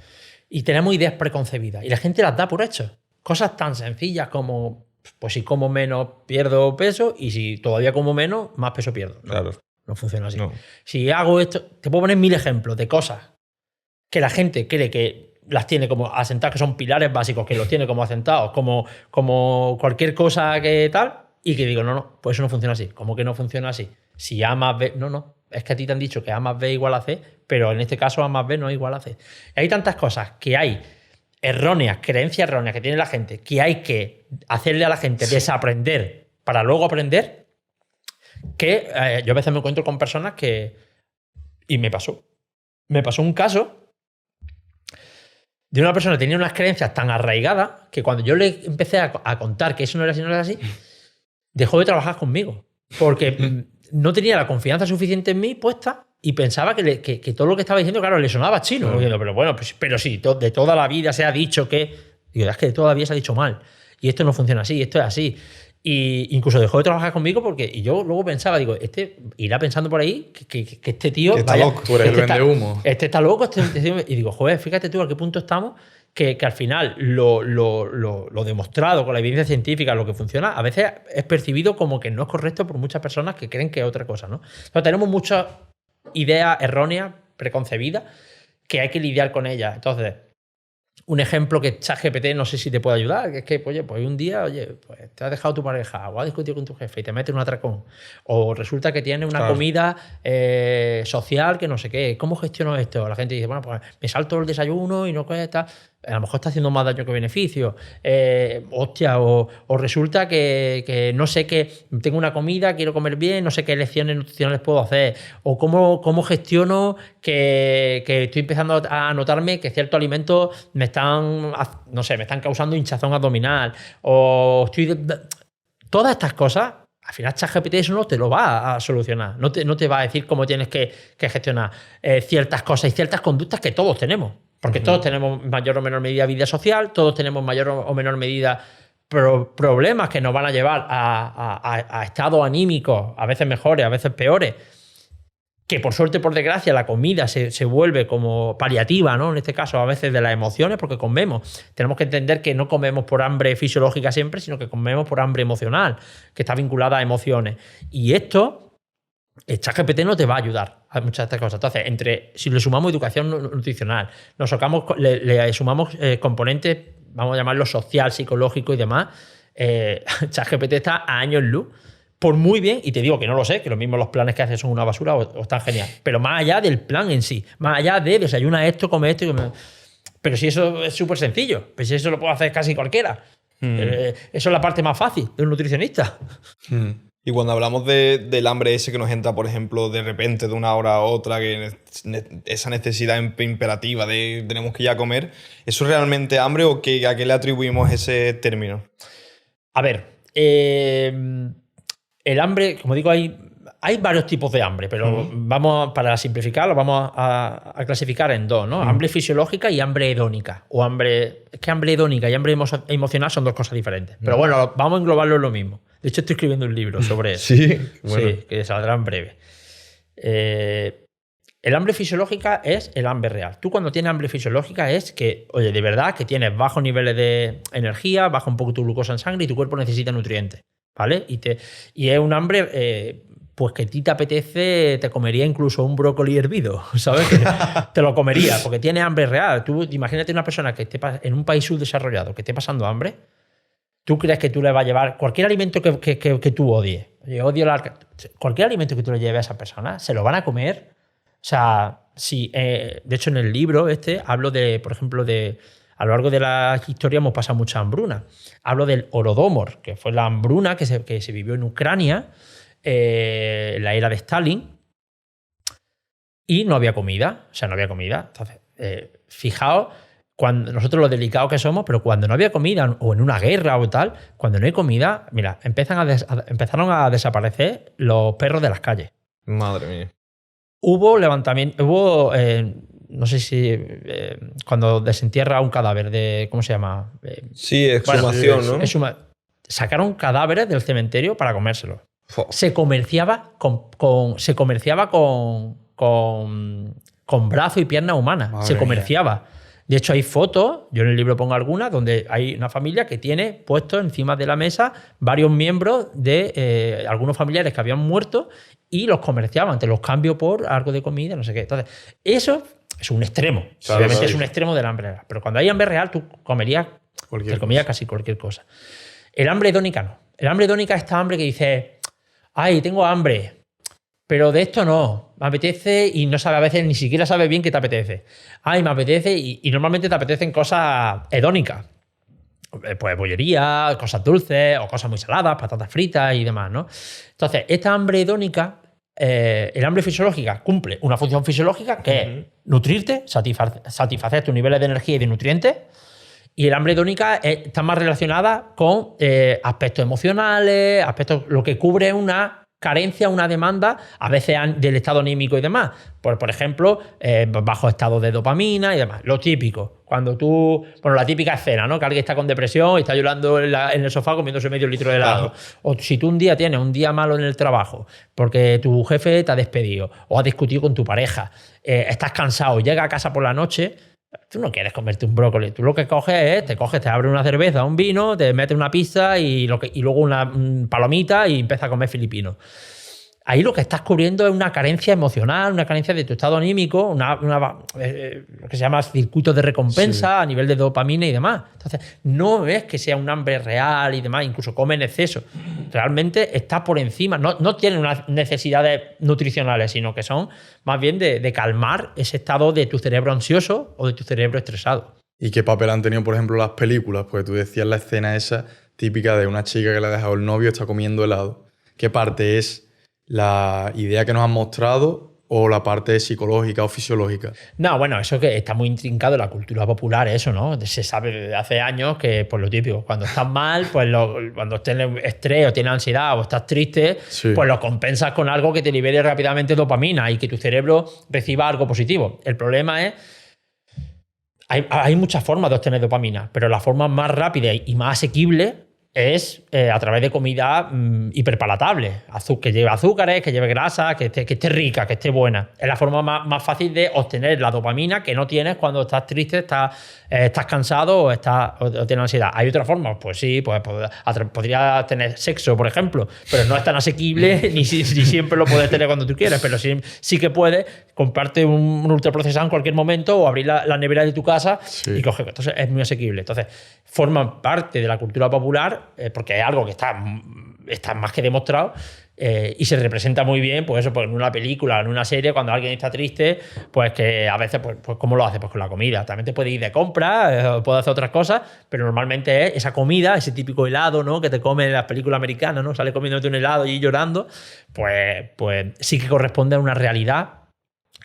Y tenemos ideas preconcebidas y la gente las da por hecho. Cosas tan sencillas como, pues si como menos pierdo peso y si todavía como menos, más peso pierdo. No, Claro. no funciona así. No. Si hago esto, te puedo poner 1000 ejemplos de cosas que la gente cree que las tiene como asentadas, que son pilares básicos, que los tiene como asentados, como cualquier cosa que tal, y que digo, no, pues eso no funciona así. ¿Cómo que no funciona así? Si A más B, no, es que a ti te han dicho que A más B igual a C, pero en este caso A más B no es igual a C. Hay tantas cosas que hay creencias erróneas que tiene la gente, que hay que hacerle a la gente desaprender para luego aprender, que yo a veces me encuentro con personas que... Y me pasó un caso de una persona que tenía unas creencias tan arraigadas que cuando yo le empecé a contar que eso no era así, no era así, dejó de trabajar conmigo. Porque no tenía la confianza suficiente en mí puesta y pensaba que todo lo que estaba diciendo, claro, le sonaba chino. Diciendo, pero bueno, pero sí, de toda la vida se ha dicho que... Digo, es que de toda la vida se ha dicho mal. Y esto no funciona así, esto es así. Y incluso dejó de trabajar conmigo porque... Y yo luego pensaba, digo, este irá pensando por ahí que este tío... Que está loco. Tú eres el vendehumo. Este está loco. Y digo, joder, fíjate tú a qué punto estamos que al final lo demostrado con la evidencia científica, lo que funciona, a veces es percibido como que no es correcto por muchas personas que creen que es otra cosa, ¿no? Entonces, tenemos muchas ideas erróneas, preconcebidas, que hay que lidiar con ellas. Entonces, un ejemplo que ChatGPT no sé si te puede ayudar, que es que, oye, pues un día, pues te has dejado tu pareja o has discutido con tu jefe y te metes un atracón. O resulta que tienes una comida social que no sé qué. ¿Cómo gestiono esto? La gente dice, bueno, pues me salto el desayuno y no cuesta. A lo mejor está haciendo más daño que beneficio. O resulta que no sé qué, tengo una comida, quiero comer bien, no sé qué elecciones nutricionales puedo hacer. O cómo gestiono que estoy empezando a notarme que ciertos alimentos me están causando hinchazón abdominal. Todas estas cosas, al final ChatGPT eso no te lo va a solucionar. No te va a decir cómo tienes que gestionar ciertas cosas y ciertas conductas que todos tenemos. Porque todos tenemos mayor o menor medida vida social, todos tenemos mayor o menor medida problemas que nos van a llevar a estados anímicos, a veces mejores, a veces peores, que por suerte, por desgracia, la comida se vuelve como paliativa, ¿no? En este caso, a veces de las emociones, porque comemos. Tenemos que entender que no comemos por hambre fisiológica siempre, sino que comemos por hambre emocional, que está vinculada a emociones. Y esto... El ChatGPT no te va a ayudar a muchas de estas cosas. Entonces, si le sumamos educación nutricional, le sumamos componentes, vamos a llamarlo social, psicológico y demás, ChatGPT está a años luz. Por muy bien, y te digo que no lo sé, que lo mismo los planes que hace son una basura o están genial, pero más allá del plan en sí, más allá de desayuna esto, come esto, pero si eso es súper sencillo, pues si eso lo puede hacer casi cualquiera. Eso es la parte más fácil de un nutricionista. Y cuando hablamos del hambre ese que nos entra, por ejemplo, de repente, de una hora a otra, que esa necesidad imperativa de tenemos que ir a comer, ¿eso es realmente hambre o a qué le atribuimos ese término? A ver, el hambre, como digo, hay varios tipos de hambre, pero para simplificarlo, vamos a clasificar en dos, ¿no? Hambre fisiológica y hambre hedónica. Es que hambre hedónica y hambre emocional son dos cosas diferentes. Pero bueno, vamos a englobarlo en lo mismo. De hecho, estoy escribiendo un libro sobre eso. Sí, bueno. Sí, que saldrá en breve. El hambre fisiológica es el hambre real. Tú cuando tienes hambre fisiológica es que, oye, de verdad que tienes bajos niveles de energía, baja un poco tu glucosa en sangre y tu cuerpo necesita nutrientes, ¿vale? Y es un hambre... pues que a ti te apetece, te comería incluso un brócoli hervido, ¿sabes? Que te lo comería, porque tienes hambre real. Tú imagínate una persona que esté en un país subdesarrollado, que esté pasando hambre, ¿tú crees que tú le vas a llevar cualquier alimento que tú odies? Cualquier alimento que tú le lleves a esa persona, ¿se lo van a comer? O sea, si, de hecho en el libro hablo de, por ejemplo, a lo largo de la historia hemos pasado mucha hambruna. Hablo del Holodomor, que fue la hambruna que se vivió en Ucrania, la era de Stalin, y no había comida. O sea, no había comida. Entonces, fijaos cuando nosotros lo delicados que somos, pero cuando no había comida o en una guerra o tal, cuando no hay comida, mira, empezaron a desaparecer los perros de las calles. Madre mía. Hubo levantamiento, no sé si cuando desentierra un cadáver de, ¿cómo se llama? Sí, exhumación, ¿no? Sacaron cadáveres del cementerio para comérselos. Fo. Se comerciaba con brazo y pierna humanas. Madre Se mía. comerciaba. De hecho, hay fotos, yo en el libro pongo algunas, donde hay una familia que tiene puesto encima de la mesa varios miembros de algunos familiares que habían muerto y los comerciaban, te los cambio por algo de comida, no sé qué. Entonces, eso es un extremo. Claro, Obviamente sí. es un extremo del hambre real. Pero cuando hay hambre real, tú comerías casi cualquier cosa. El hambre hedónica no. El hambre hedónica es esta hambre que dice, ay, tengo hambre, pero de esto no. Me apetece y no sabe a veces, ni siquiera sabe bien qué te apetece. Ay, me apetece y normalmente te apetecen cosas hedónicas. Pues bollería, cosas dulces o cosas muy saladas, patatas fritas y demás, ¿no? Entonces, esta hambre hedónica, el hambre fisiológica cumple una función fisiológica que es nutrirte, satisfacer tus niveles de energía y de nutrientes. Y el hambre hedónica está más relacionada con aspectos emocionales, aspectos, lo que cubre una carencia, una demanda, a veces del estado anímico y demás. Por ejemplo, bajo estado de dopamina y demás. Lo típico. Cuando tú... Bueno, la típica escena, ¿no? Que alguien está con depresión y está llorando en el sofá comiéndose medio litro de helado. Claro. O si tú un día tienes un día malo en el trabajo porque tu jefe te ha despedido o has discutido con tu pareja, estás cansado, llegas a casa por la noche... Tú no quieres comerte un brócoli. Tú lo que coges es, te abres una cerveza, un vino, te metes una pizza y luego una palomita y empiezas a comer filipino. Ahí lo que estás cubriendo es una carencia emocional, una carencia de tu estado anímico, lo que se llama circuitos de recompensa a nivel de dopamina y demás. Entonces, no es que sea un hambre real y demás, incluso come en exceso. Realmente está por encima, no tiene unas necesidades nutricionales, sino que son más bien de calmar ese estado de tu cerebro ansioso o de tu cerebro estresado. ¿Y qué papel han tenido, por ejemplo, las películas? Porque tú decías la escena esa típica de una chica que le ha dejado el novio y está comiendo helado. ¿Qué parte es la idea que nos han mostrado o la parte psicológica o fisiológica? No, bueno, eso que está muy intrincado en la cultura popular, eso, ¿no? Se sabe desde hace años que, pues lo típico, cuando estás mal, pues cuando tienes estrés o tienes ansiedad o estás triste, Sí. pues lo compensas con algo que te libere rápidamente dopamina y que tu cerebro reciba algo positivo. El problema es... Hay muchas formas de obtener dopamina, pero la forma más rápida y más asequible es a través de comida hiperpalatable, que lleve azúcares, que lleve grasa, que esté rica, que esté buena. Es la forma más fácil de obtener la dopamina que no tienes cuando estás triste, estás cansado o tienes ansiedad. ¿Hay otra forma? Pues sí, podría tener sexo, por ejemplo, pero no es tan asequible ni siempre lo puedes tener cuando tú quieres, pero sí que puedes comprarte un ultraprocesado en cualquier momento o abrir la nevera de tu casa y coger. Entonces es muy asequible. Entonces forman parte de la cultura popular porque es algo que está más que demostrado y se representa muy bien, pues eso, pues en una película, en una serie, cuando alguien está triste, pues que a veces, pues ¿cómo lo hace? Pues con la comida. También te puede ir de compra, puede hacer otras cosas, pero normalmente es esa comida, ese típico helado, ¿no? Que te come en las películas americanas, ¿no? Sale comiéndote un helado y llorando, pues sí que corresponde a una realidad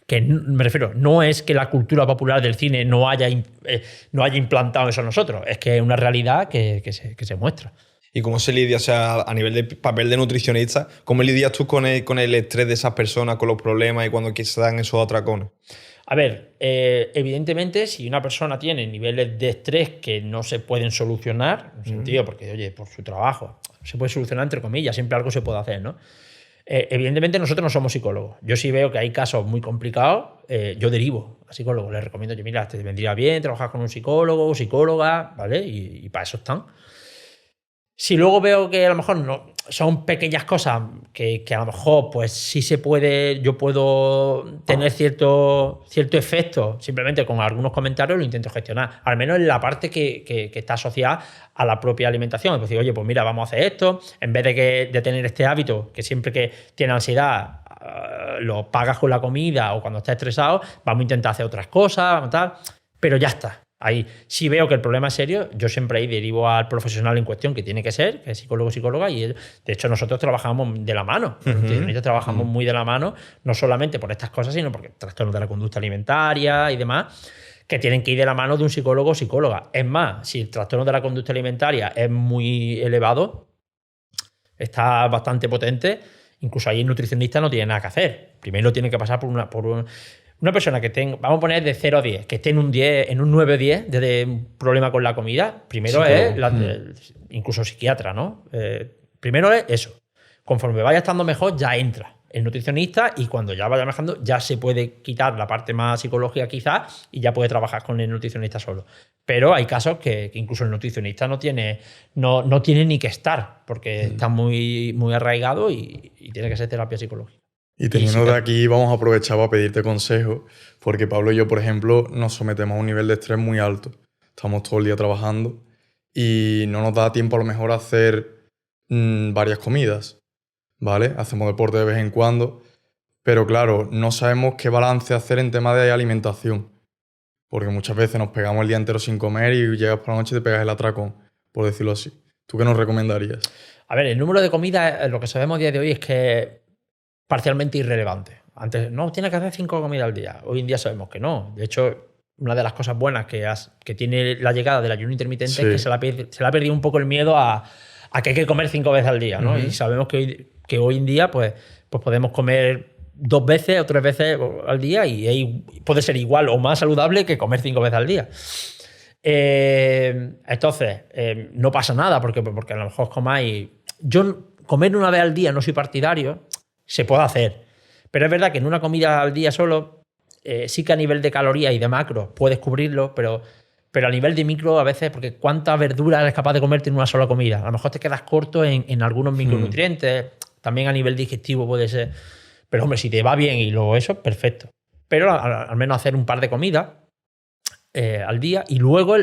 que, me refiero, no es que la cultura popular del cine no haya implantado eso en nosotros, es que es una realidad que se muestra. ¿Y cómo se lidia, o sea, a nivel de papel de nutricionista, cómo lidias tú con el estrés de esas personas, con los problemas y cuando se dan esos atracones? A ver, evidentemente, si una persona tiene niveles de estrés que no se pueden solucionar, en un sentido, porque, oye, por su trabajo, se puede solucionar entre comillas, siempre algo se puede hacer, ¿no? Evidentemente nosotros no somos psicólogos. Yo sí veo que hay casos muy complicados, yo derivo a psicólogos. Les recomiendo, oye, mira, te vendría bien trabajar con un psicólogo o psicóloga, ¿vale? Y para eso están. Si luego veo que a lo mejor no, son pequeñas cosas que a lo mejor pues sí se puede, yo puedo tener cierto efecto, simplemente con algunos comentarios lo intento gestionar, al menos en la parte que está asociada a la propia alimentación. Es decir, oye, pues mira, vamos a hacer esto, en vez de tener este hábito que siempre que tiene ansiedad lo pagas con la comida o cuando estás estresado, vamos a intentar hacer otras cosas, tal, pero ya está. Ahí, si veo que el problema es serio, yo siempre ahí derivo al profesional en cuestión, que tiene que ser, que es psicólogo o psicóloga, y de hecho nosotros trabajamos de la mano. Nosotros trabajamos muy de la mano, no solamente por estas cosas, sino porque trastornos de la conducta alimentaria y demás, que tienen que ir de la mano de un psicólogo o psicóloga. Es más, si el trastorno de la conducta alimentaria es muy elevado, está bastante potente, incluso ahí el nutricionista no tiene nada que hacer. Primero tiene que pasar por una persona que tenga, vamos a poner de 0 a 10, que esté en un 10, en un 9 o 10 de un problema con la comida, primero es incluso psiquiatra, ¿no? Primero es eso. Conforme vaya estando mejor, ya entra el nutricionista y cuando ya vaya mejorando, ya se puede quitar la parte más psicológica quizás y ya puede trabajar con el nutricionista solo. Pero hay casos que incluso el nutricionista no tiene ni que estar porque está muy, muy arraigado y tiene que ser terapia psicológica. Y teniendo de aquí, vamos a aprovechar para pedirte consejos, porque Pablo y yo, por ejemplo, nos sometemos a un nivel de estrés muy alto. Estamos todo el día trabajando y no nos da tiempo a lo mejor a hacer varias comidas, ¿vale? Hacemos deporte de vez en cuando, pero claro, no sabemos qué balance hacer en tema de alimentación, porque muchas veces nos pegamos el día entero sin comer y llegas por la noche y te pegas el atracón, por decirlo así. ¿Tú qué nos recomendarías? A ver, el número de comidas, lo que sabemos a día de hoy es que parcialmente irrelevante. Antes, no, tienes que hacer 5 comidas al día. Hoy en día sabemos que no. De hecho, una de las cosas buenas que tiene la llegada del ayuno intermitente es que se le ha perdido un poco el miedo a que hay que comer 5 veces al día, ¿no? Y sabemos que hoy en día pues podemos comer 2 veces o 3 veces al día y puede ser igual o más saludable que comer 5 veces al día. Entonces, no pasa nada porque a lo mejor comáis... Yo comer una vez al día no soy partidario, se puede hacer. Pero es verdad que en una comida al día solo, sí que a nivel de calorías y de macro puedes cubrirlo, pero a nivel de micro a veces, porque ¿cuánta verdura eres capaz de comerte en una sola comida? A lo mejor te quedas corto en algunos micronutrientes, también a nivel digestivo puede ser. Pero hombre, si te va bien y luego eso, perfecto. Pero al menos hacer un par de comidas al día y luego,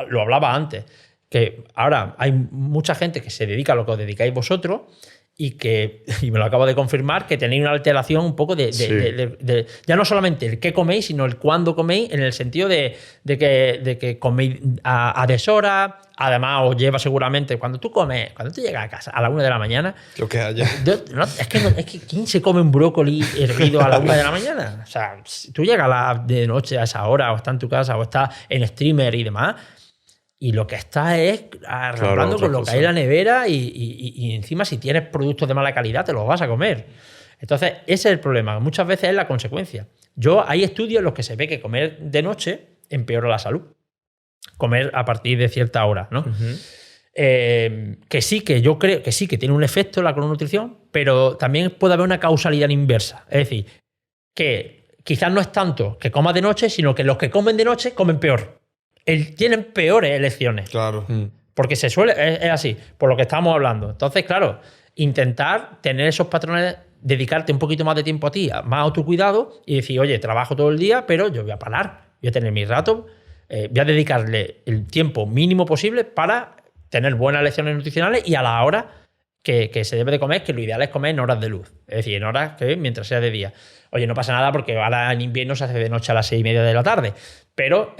lo hablaba antes, que ahora hay mucha gente que se dedica a lo que os dedicáis vosotros y me lo acabo de confirmar, que tenéis una alteración un poco de ya no solamente el qué coméis, sino el cuándo coméis, en el sentido de que coméis a deshora. Además, os lleva seguramente, cuando tú llegas a casa a la 1 de la mañana... Lo que haya. Es que ¿quién se come un brócoli hervido a la 1 de la mañana? O sea, si tú llegas de noche a esa hora, o estás en tu casa, o estás en streamer y demás... Y lo que está es arrastrando con lo que hay en la nevera y encima si tienes productos de mala calidad te los vas a comer. Entonces, ese es el problema. Muchas veces es la consecuencia. Hay estudios en los que se ve que comer de noche empeora la salud. Comer a partir de cierta hora, ¿no? Que yo creo que sí que tiene un efecto la crononutrición, pero también puede haber una causalidad inversa. Es decir, que quizás no es tanto que comas de noche, sino que los que comen de noche comen peor. Tienen peores elecciones. Claro. Porque es así, por lo que estamos hablando. Entonces, claro, intentar tener esos patrones, dedicarte un poquito más de tiempo a ti, más autocuidado y decir, oye, trabajo todo el día, pero yo voy a parar, voy a tener mis ratos, voy a dedicarle el tiempo mínimo posible para tener buenas elecciones nutricionales y a la hora que se debe de comer, que lo ideal es comer en horas de luz. Es decir, en horas que mientras sea de día. Oye, no pasa nada porque ahora en invierno se hace de noche a las 6:30 de la tarde, pero...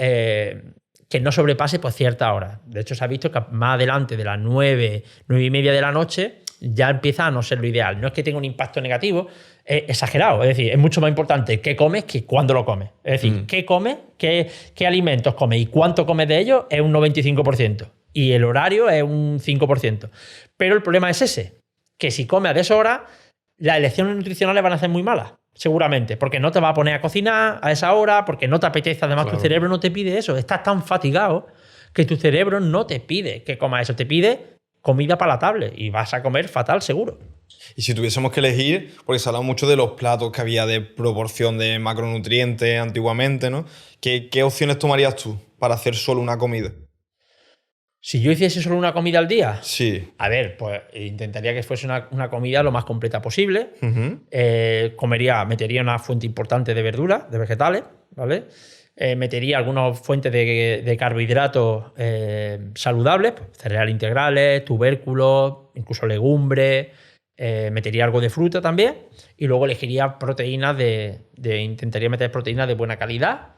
que no sobrepase por cierta hora. De hecho, se ha visto que más adelante de las 9:30 de la noche ya empieza a no ser lo ideal. No es que tenga un impacto negativo, es exagerado. Es decir, es mucho más importante qué comes que cuándo lo comes. Es decir, qué comes, qué alimentos comes y cuánto comes de ellos es un 95%. Y el horario es un 5%. Pero el problema es ese, que si comes a deshora, las elecciones nutricionales van a ser muy malas. Seguramente, porque no te vas a poner a cocinar a esa hora, porque no te apetece, además claro. Tu cerebro no te pide eso. Estás tan fatigado que tu cerebro no te pide que comas eso, te pide comida palatable y vas a comer fatal seguro. Y si tuviésemos que elegir, porque se ha hablado mucho de los platos que había de proporción de macronutrientes antiguamente, ¿no? ¿Qué opciones tomarías tú para hacer solo una comida? Si yo hiciese solo una comida al día, sí. A ver, pues intentaría que fuese una comida lo más completa posible. Metería una fuente importante de verduras, de vegetales, ¿vale? Metería algunas fuentes de carbohidratos saludables, pues, cereales integrales, tubérculos, incluso legumbres. Metería algo de fruta también. Y luego elegiría proteínas intentaría meter proteínas de buena calidad,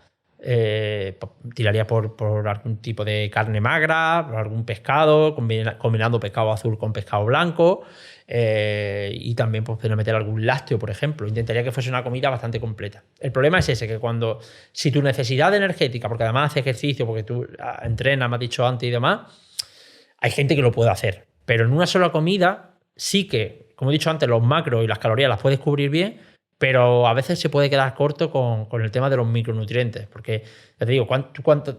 Tiraría por algún tipo de carne magra, por algún pescado, combinando pescado azul con pescado blanco. Y también pues, podría meter algún lácteo, por ejemplo. Intentaría que fuese una comida bastante completa. El problema es ese, que si tu necesidad energética, porque además haces ejercicio, porque tú entrenas, me has dicho antes y demás, hay gente que lo puede hacer. Pero en una sola comida sí que, como he dicho antes, los macros y las calorías las puedes cubrir bien, pero a veces se puede quedar corto con el tema de los micronutrientes. Porque, ya te digo,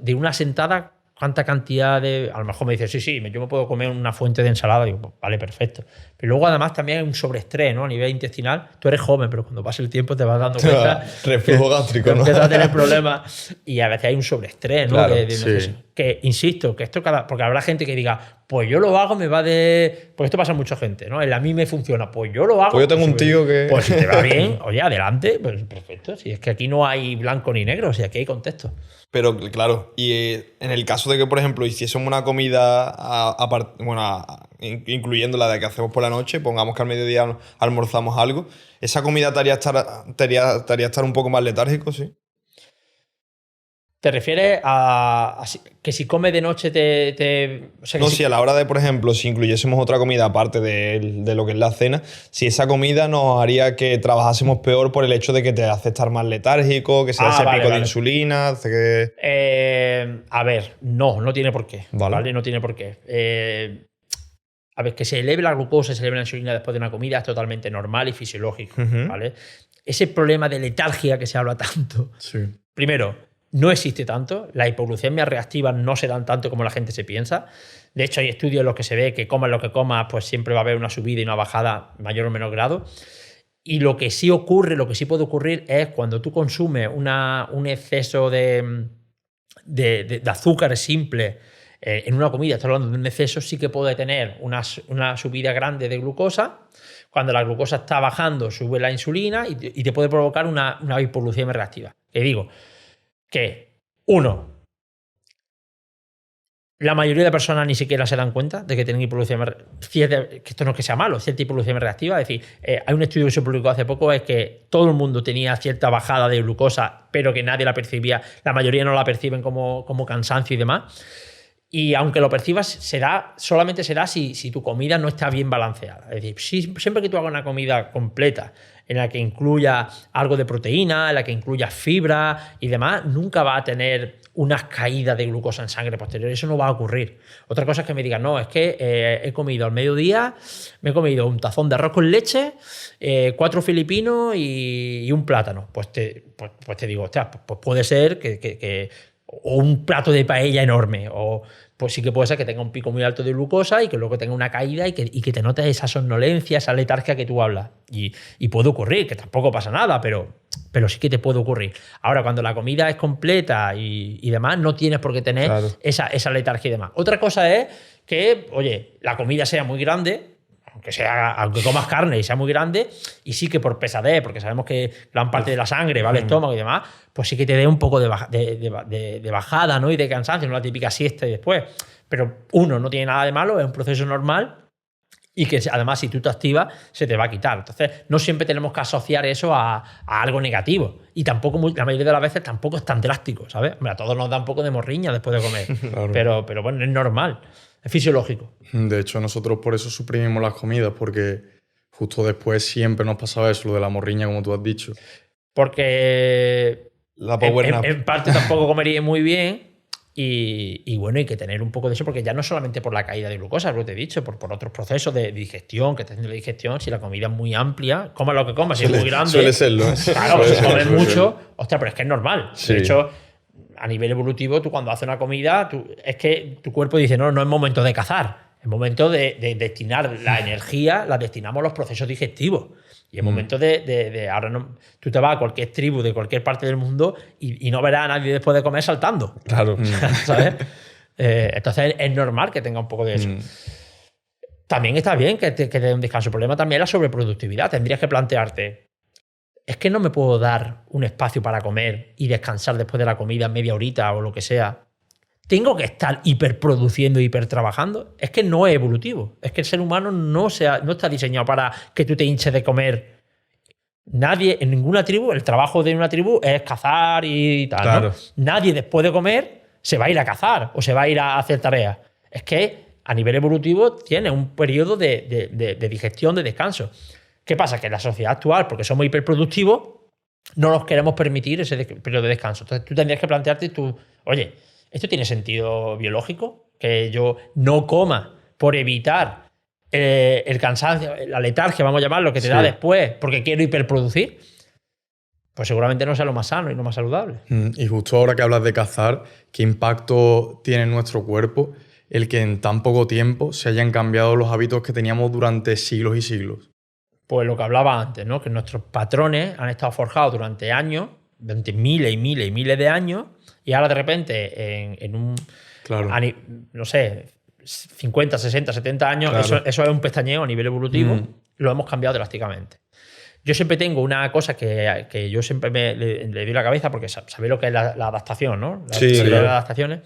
de una sentada, ¿cuánta cantidad de...? A lo mejor me dices, sí, yo me puedo comer una fuente de ensalada. Digo, pues, vale, perfecto. Pero luego además también hay un sobreestrés, ¿no? A nivel intestinal. Tú eres joven, pero cuando pasa el tiempo te vas dando cuenta... Reflujo gástrico, ¿no? Empiezas a tener problemas y a veces hay un sobreestrés, ¿no? Claro, sí. Que, insisto, que esto porque habrá gente que diga, pues yo lo hago, me va de... Pues esto pasa a mucha gente, ¿no? A mí me funciona, pues yo lo hago. Pues yo tengo un tío que... Pues si te va bien, oye, adelante, pues perfecto. Si es que aquí no hay blanco ni negro, si aquí hay contexto. Pero claro, y en el caso de que, por ejemplo, hiciésemos una comida incluyendo la de que hacemos por la noche, pongamos que al mediodía almorzamos algo, esa comida te haría estar un poco más letárgico, ¿sí? ¿Te refieres a que si comes de noche o sea, no, si a la hora de, por ejemplo, si incluyésemos otra comida aparte de lo que es la cena, si esa comida nos haría que trabajásemos peor por el hecho de que te hace estar más letárgico, que sea ese pico de insulina, hace que... a ver, no tiene por qué. ¿Vale? No tiene por qué. A ver, que se eleve la glucosa, se eleve la insulina después de una comida es totalmente normal y fisiológico, ¿vale? Ese problema de letargia que se habla tanto. Sí. Primero, no existe tanto. Las hipoglucemias reactivas no se dan tanto como la gente se piensa. De hecho, hay estudios en los que se ve que comas lo que comas, pues siempre va a haber una subida y una bajada mayor o menor grado. Y lo que sí puede ocurrir es cuando tú consumes un exceso de azúcar simple en una comida, estoy hablando de un exceso, sí que puede tener una subida grande de glucosa. Cuando la glucosa está bajando, sube la insulina y te puede provocar una hipoglucemia reactiva. Que digo que, la mayoría de personas ni siquiera se dan cuenta de que tienen hipoglucemia, que esto no es que sea malo, cierta hipoglucemia reactiva. Es decir, hay un estudio que se publicó hace poco, es que todo el mundo tenía cierta bajada de glucosa, pero que nadie la percibía, la mayoría no la perciben como cansancio y demás. Y aunque lo percibas, solamente será si tu comida no está bien balanceada. Es decir, siempre que tú hagas una comida completa en la que incluya algo de proteína, en la que incluya fibra y demás, nunca va a tener unas caídas de glucosa en sangre posterior. Eso no va a ocurrir. Otra cosa es que me digan, no, es que he comido al mediodía, me he comido un tazón de arroz con leche, 4 filipinos y un plátano. Pues te digo, hostia, pues puede ser que o un plato de paella enorme, o pues sí que puede ser que tenga un pico muy alto de glucosa y que luego tenga una caída y que te notes esa somnolencia, esa letargia que tú hablas. Y puede ocurrir, que tampoco pasa nada, pero sí que te puede ocurrir. Ahora, cuando la comida es completa y demás, no tienes por qué tener esa letargia y demás. Otra cosa es que, oye, la comida sea muy grande, aunque comas carne y sea muy grande, y sí que por pesadez, porque sabemos que gran parte de la sangre va al estómago y demás, pues sí que te dé un poco de bajada, ¿no? Y de cansancio, no la típica siesta y después. Pero no tiene nada de malo, es un proceso normal y que además si tú te activas se te va a quitar. Entonces no siempre tenemos que asociar eso a algo negativo. Y tampoco, la mayoría de las veces tampoco es tan drástico, ¿sabes? Hombre, a todos nos da un poco de morriña después de comer, claro. pero bueno, es normal. Es fisiológico. De hecho, nosotros por eso suprimimos las comidas, porque justo después siempre nos pasaba eso, lo de la morriña, como tú has dicho. Porque la power nap. En parte tampoco comería muy bien y bueno, hay que tener un poco de eso, porque ya no solamente por la caída de glucosa, lo que te he dicho, por otros procesos de digestión, que estén de digestión, si la comida es muy amplia, coma lo que comas, si es muy grande. Suele serlo. Claro, si comes mucho, ostras, pero es que es normal. Sí. De hecho, a nivel evolutivo, tú cuando haces una comida, es que tu cuerpo dice, no es momento de cazar, es momento de destinar la energía, la destinamos a los procesos digestivos. Y es momento ahora tú te vas a cualquier tribu de cualquier parte del mundo y no verás a nadie después de comer saltando. Claro. ¿Sabes? Entonces es normal que tenga un poco de eso. También está bien que te dé un descanso. El problema también es la sobreproductividad. Tendrías que plantearte, es que no me puedo dar un espacio para comer y descansar después de la comida media horita o lo que sea. Tengo que estar hiperproduciendo, hipertrabajando. Es que no es evolutivo. Es que el ser humano no está diseñado para que tú te hinches de comer Nadie, en ninguna tribu, el trabajo de una tribu es cazar y tal. Claro. ¿no? Nadie después de comer se va a ir a cazar o se va a ir a hacer tareas. Es que a nivel evolutivo tiene un periodo de digestión, de descanso. ¿Qué pasa? Que en la sociedad actual, porque somos hiperproductivos, no nos queremos permitir ese periodo de descanso. Entonces tú tendrías que plantearte, oye, ¿esto tiene sentido biológico? Que yo no coma por evitar el cansancio, la letargia, vamos a llamarlo, que te da después, porque quiero hiperproducir. Pues seguramente no sea lo más sano y lo más saludable. Y justo ahora que hablas de cazar, ¿qué impacto tiene en nuestro cuerpo el que en tan poco tiempo se hayan cambiado los hábitos que teníamos durante siglos y siglos? Pues lo que hablaba antes, ¿no? Que nuestros patrones han estado forjados durante años, durante miles y miles y miles de años, y ahora de repente en un, Claro. no sé, 50, 60, 70 años, Claro. eso es un pestañeo a nivel evolutivo, lo hemos cambiado drásticamente. Yo siempre tengo una cosa que yo siempre le doy la cabeza, porque sabéis lo que es la adaptación, ¿no? La Sí, teoría de claro. las adaptaciones.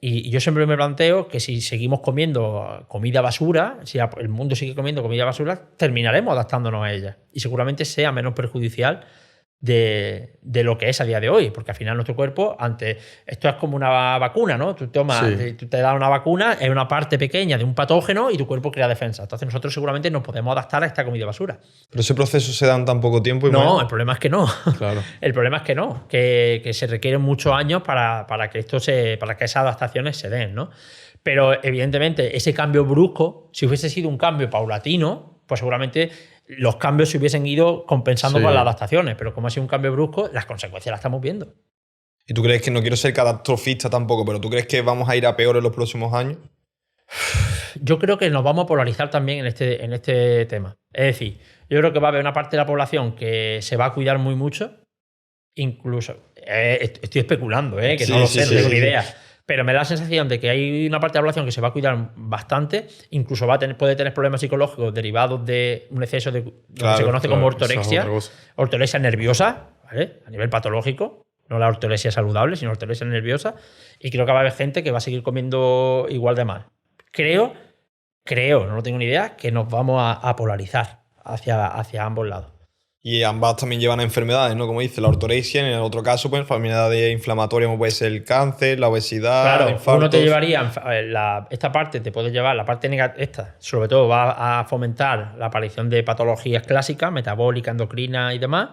Y yo siempre me planteo que si seguimos comiendo comida basura, si el mundo sigue comiendo comida basura, terminaremos adaptándonos a ella. Y seguramente sea menos perjudicial de lo que es a día de hoy, porque al final nuestro cuerpo, esto es como una vacuna, ¿no? Tú tú te das una vacuna, es una parte pequeña de un patógeno y tu cuerpo crea defensa. Entonces nosotros seguramente nos podemos adaptar a esta comida basura. Pero ese proceso se da en tan poco tiempo. No, el problema es que no. Claro. El problema es que no, que se requieren muchos años para que esas adaptaciones se den, ¿no? Pero evidentemente ese cambio brusco, si hubiese sido un cambio paulatino, pues seguramente los cambios se hubiesen ido compensando con las adaptaciones, pero como ha sido un cambio brusco, las consecuencias las estamos viendo. ¿Y tú crees que, no quiero ser catastrofista tampoco, pero tú crees que vamos a ir a peor en los próximos años? Yo creo que nos vamos a polarizar también en este tema. Es decir, yo creo que va a haber una parte de la población que se va a cuidar muy mucho, incluso, estoy especulando, que Sí, no lo sí, sé, sí, no tengo sí. ni idea. Pero me da la sensación de que hay una parte de la población que se va a cuidar bastante, incluso puede tener problemas psicológicos derivados de un exceso de lo que se conoce como ortorexia, ortorexia nerviosa, ¿vale? A nivel patológico, no la ortorexia saludable, sino ortorexia nerviosa, y creo que va a haber gente que va a seguir comiendo igual de mal. Creo, no lo tengo ni idea, que nos vamos a polarizar hacia ambos lados. Y ambas también llevan a enfermedades, ¿no? Como dice, la ortorexia, en el otro caso, pues enfermedades inflamatorias como puede ser el cáncer, la obesidad, Claro, infartos. uno te llevaría, esta parte te puede llevar, la parte negativa, esta sobre todo va a fomentar la aparición de patologías clásicas, metabólica, endocrina y demás,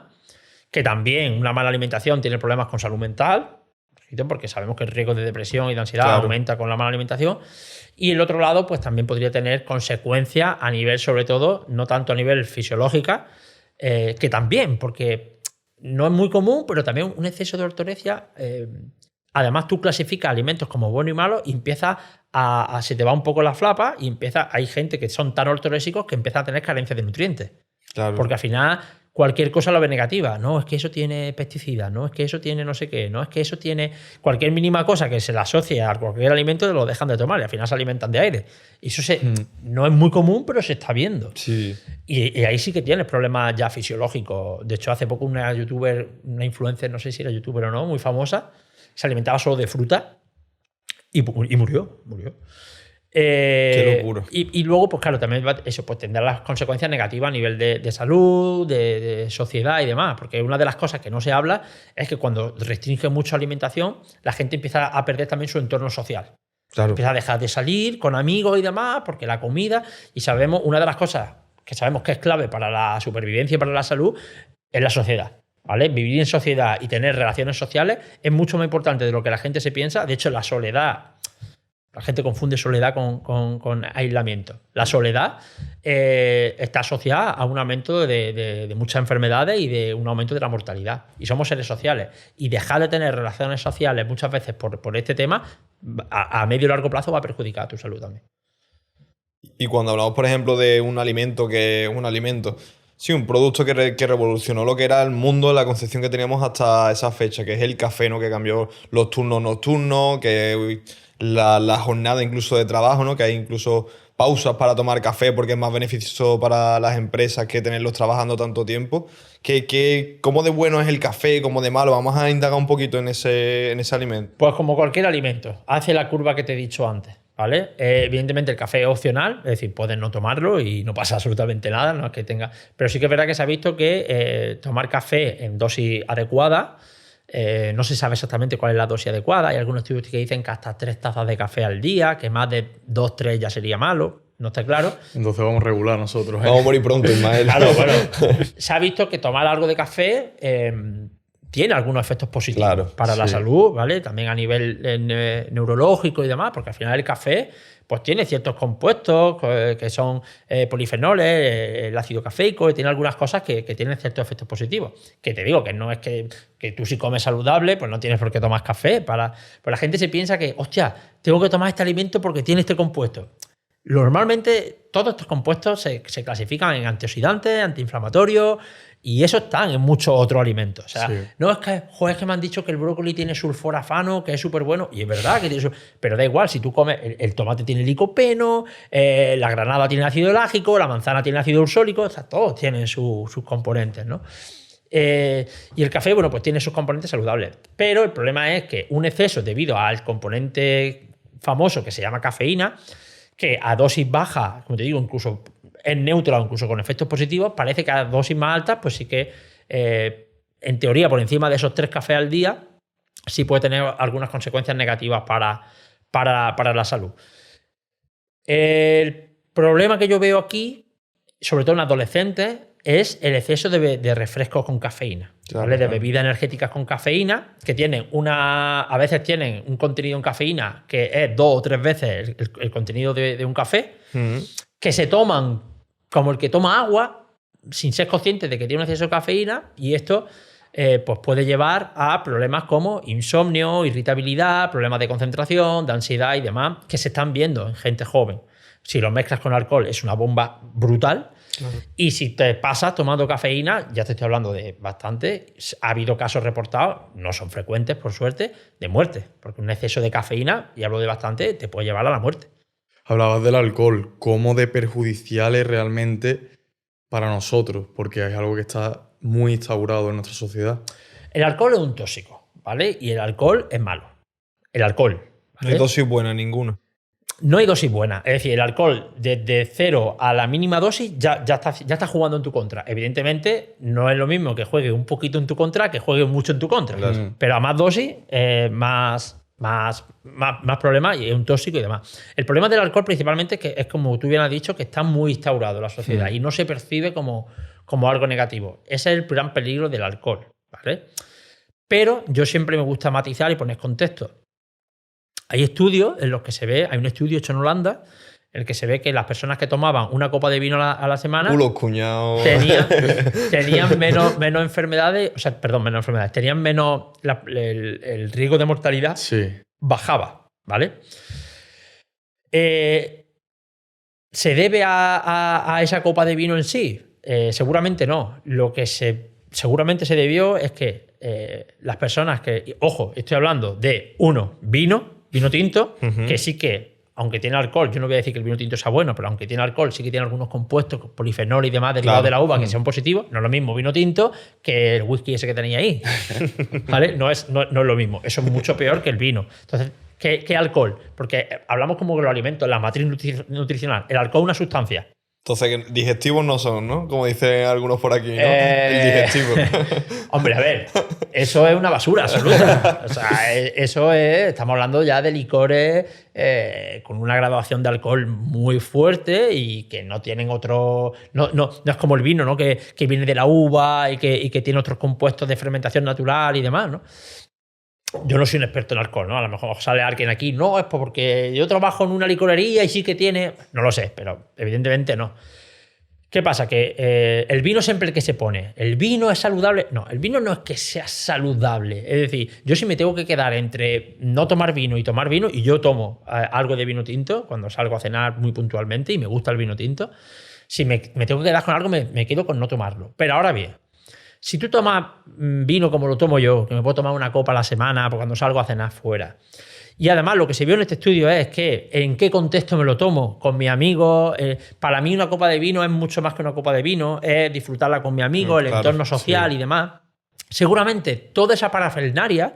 que también una mala alimentación tiene problemas con salud mental, porque sabemos que el riesgo de depresión y de ansiedad aumenta con la mala alimentación. Y el otro lado, pues también podría tener consecuencias a nivel, sobre todo, no tanto a nivel fisiológica, que también, porque no es muy común, pero también un exceso de ortorexia. Además, tú clasificas alimentos como bueno y malo y empieza se te va un poco la flapa y hay gente que son tan ortorexicos que empieza a tener carencias de nutrientes. Claro. Porque al final cualquier cosa lo ve negativa. No, es que eso tiene pesticidas, no, es que eso tiene no sé qué, no, es que eso tiene cualquier mínima cosa que se le asocie a cualquier alimento lo dejan de tomar y al final se alimentan de aire. Y eso no es muy común, pero se está viendo. Sí. Y ahí sí que tienes problemas ya fisiológicos. De hecho, hace poco una youtuber, una influencer, no sé si era youtuber o no, muy famosa, se alimentaba solo de fruta y murió. Qué locura. Y luego, pues claro, también pues tendrá las consecuencias negativas a nivel de salud, de sociedad y demás. Porque una de las cosas que no se habla es que cuando restringe mucho alimentación, la gente empieza a perder también su entorno social. Claro. Empieza a dejar de salir con amigos y demás, porque la comida, y sabemos, una de las cosas que sabemos que es clave para la supervivencia y para la salud, es la sociedad. ¿Vale? Vivir en sociedad y tener relaciones sociales es mucho más importante de lo que la gente se piensa. De hecho, la soledad, la gente confunde soledad con aislamiento. La soledad está asociada a un aumento de muchas enfermedades y de un aumento de la mortalidad. Y somos seres sociales. Y dejar de tener relaciones sociales muchas veces por este tema, a medio y largo plazo va a perjudicar a tu salud también. Y cuando hablamos, por ejemplo, de un alimento sí, un producto que revolucionó lo que era el mundo, la concepción que teníamos hasta esa fecha, que es el café, ¿no? Que cambió los turnos nocturnos, que la jornada incluso de trabajo, ¿no? Que hay incluso pausas para tomar café porque es más beneficioso para las empresas que tenerlos trabajando tanto tiempo. ¿Cómo de bueno es el café? ¿Cómo de malo? Vamos a indagar un poquito en ese alimento. Pues como cualquier alimento, hace la curva que te he dicho antes. ¿vale? Evidentemente el café es opcional, es decir, puedes no tomarlo y no pasa absolutamente nada, no es que tenga... Pero sí que es verdad que se ha visto que tomar café en dosis adecuada, no se sabe exactamente cuál es la dosis adecuada. Hay algunos estudios que dicen que hasta 3 tazas de café al día, que más de 2, 3 ya sería malo. No está claro. Entonces vamos a regular nosotros. Vamos a morir pronto, Ismael. Claro, bueno. Se ha visto que tomar algo de café tiene algunos efectos positivos Claro, para la salud, ¿vale? También a nivel neurológico y demás, porque al final el café pues tiene ciertos compuestos que son polifenoles, el ácido cafeico, y tiene algunas cosas que tienen ciertos efectos positivos. Que te digo que no es que tú si comes saludable, pues no tienes por qué tomar café. Pues la gente se piensa que, hostia, tengo que tomar este alimento porque tiene este compuesto. Normalmente todos estos compuestos se clasifican en antioxidantes, antiinflamatorios, y eso están en muchos otros alimentos. O sea, no es que, joder, es que me han dicho que el brócoli tiene sulforafano, que es súper bueno, y es verdad que tiene pero da igual, si tú comes, el tomate tiene licopeno, la granada tiene ácido elágico, la manzana tiene ácido ursólico, o sea, todos tienen sus componentes, ¿no? Y el café, bueno, pues tiene sus componentes saludables. Pero el problema es que un exceso debido al componente famoso que se llama cafeína, que a dosis baja, como te digo, incluso es neutra o incluso con efectos positivos, parece que a dosis más altas, pues sí que, en teoría, por encima de esos 3 cafés al día, sí puede tener algunas consecuencias negativas para la salud. El problema que yo veo aquí, sobre todo en adolescentes, es el exceso de refrescos con cafeína, ¿vale? De bebidas energéticas con cafeína, que tienen a veces tienen un contenido en cafeína que es 2 o 3 veces el contenido de un café, que se toman como el que toma agua, sin ser conscientes de que tiene un exceso de cafeína, y esto pues puede llevar a problemas como insomnio, irritabilidad, problemas de concentración, de ansiedad y demás, que se están viendo en gente joven. Si lo mezclas con alcohol es una bomba brutal. Claro. Y si te pasas tomando cafeína, ya te estoy hablando de bastante, ha habido casos reportados, no son frecuentes por suerte, de muerte, porque un exceso de cafeína, y hablo de bastante, te puede llevar a la muerte. Hablabas del alcohol, ¿cómo de perjudicial es realmente para nosotros? Porque es algo que está muy instaurado en nuestra sociedad. El alcohol es un tóxico, ¿vale? Y el alcohol es malo. El alcohol, ¿vale? No hay dosis buena, ninguna. No hay dosis buena. Es decir, el alcohol desde 0 a la mínima dosis ya está jugando en tu contra. Evidentemente, no es lo mismo que juegue un poquito en tu contra que juegue mucho en tu contra. Claro. Pero a más dosis, más problemas, y es un tóxico y demás. El problema del alcohol principalmente es que es como tú bien has dicho, que está muy instaurado en la sociedad y no se percibe como algo negativo. Ese es el gran peligro del alcohol, ¿vale? Pero yo siempre me gusta matizar y poner contexto. Hay estudios en los que se ve, hay un estudio hecho en Holanda, en el que se ve que las personas que tomaban una copa de vino a la semana los cuñados tenían menos enfermedades, o sea, perdón, menos enfermedades, tenían menos, el riesgo de mortalidad bajaba, ¿vale? ¿Se debe a esa copa de vino en sí? Seguramente no. Lo que seguramente se debió es que las personas que, ojo, estoy hablando de vino tinto, que sí que, aunque tiene alcohol, yo no voy a decir que el vino tinto sea bueno, pero aunque tiene alcohol, sí que tiene algunos compuestos, polifenol y demás derivados de la uva que sean positivos. No es lo mismo vino tinto que el whisky ese que tenía ahí. ¿Vale? No es lo mismo. Eso es mucho peor que el vino. Entonces, ¿qué alcohol? Porque hablamos como que los alimentos, la matriz nutricional. El alcohol es una sustancia. Entonces, digestivos no son, ¿no? Como dicen algunos por aquí, ¿no? El digestivo. Hombre, a ver, eso es una basura absoluta. O sea, eso es... Estamos hablando ya de licores con una graduación de alcohol muy fuerte y que no tienen otro... No es como el vino, ¿no? Que viene de la uva y que tiene otros compuestos de fermentación natural y demás, ¿no? Yo no soy un experto en alcohol, ¿no? A lo mejor sale alguien aquí, no, es porque yo trabajo en una licorería y sí que tiene... No lo sé, pero evidentemente no. ¿Qué pasa? Que el vino siempre el que se pone. ¿El vino es saludable? No, el vino no es que sea saludable. Es decir, yo si me tengo que quedar entre no tomar vino y tomar vino, y yo tomo algo de vino tinto cuando salgo a cenar muy puntualmente y me gusta el vino tinto, si me tengo que quedar con algo, me quedo con no tomarlo. Pero ahora bien, si tú tomas vino como lo tomo yo, que me puedo tomar una copa a la semana cuando salgo a cenar fuera, y además lo que se vio en este estudio es que en qué contexto me lo tomo, con mis amigos, para mí una copa de vino es mucho más que una copa de vino, es disfrutarla con mi amigo, el entorno social y demás. Seguramente toda esa parafernalia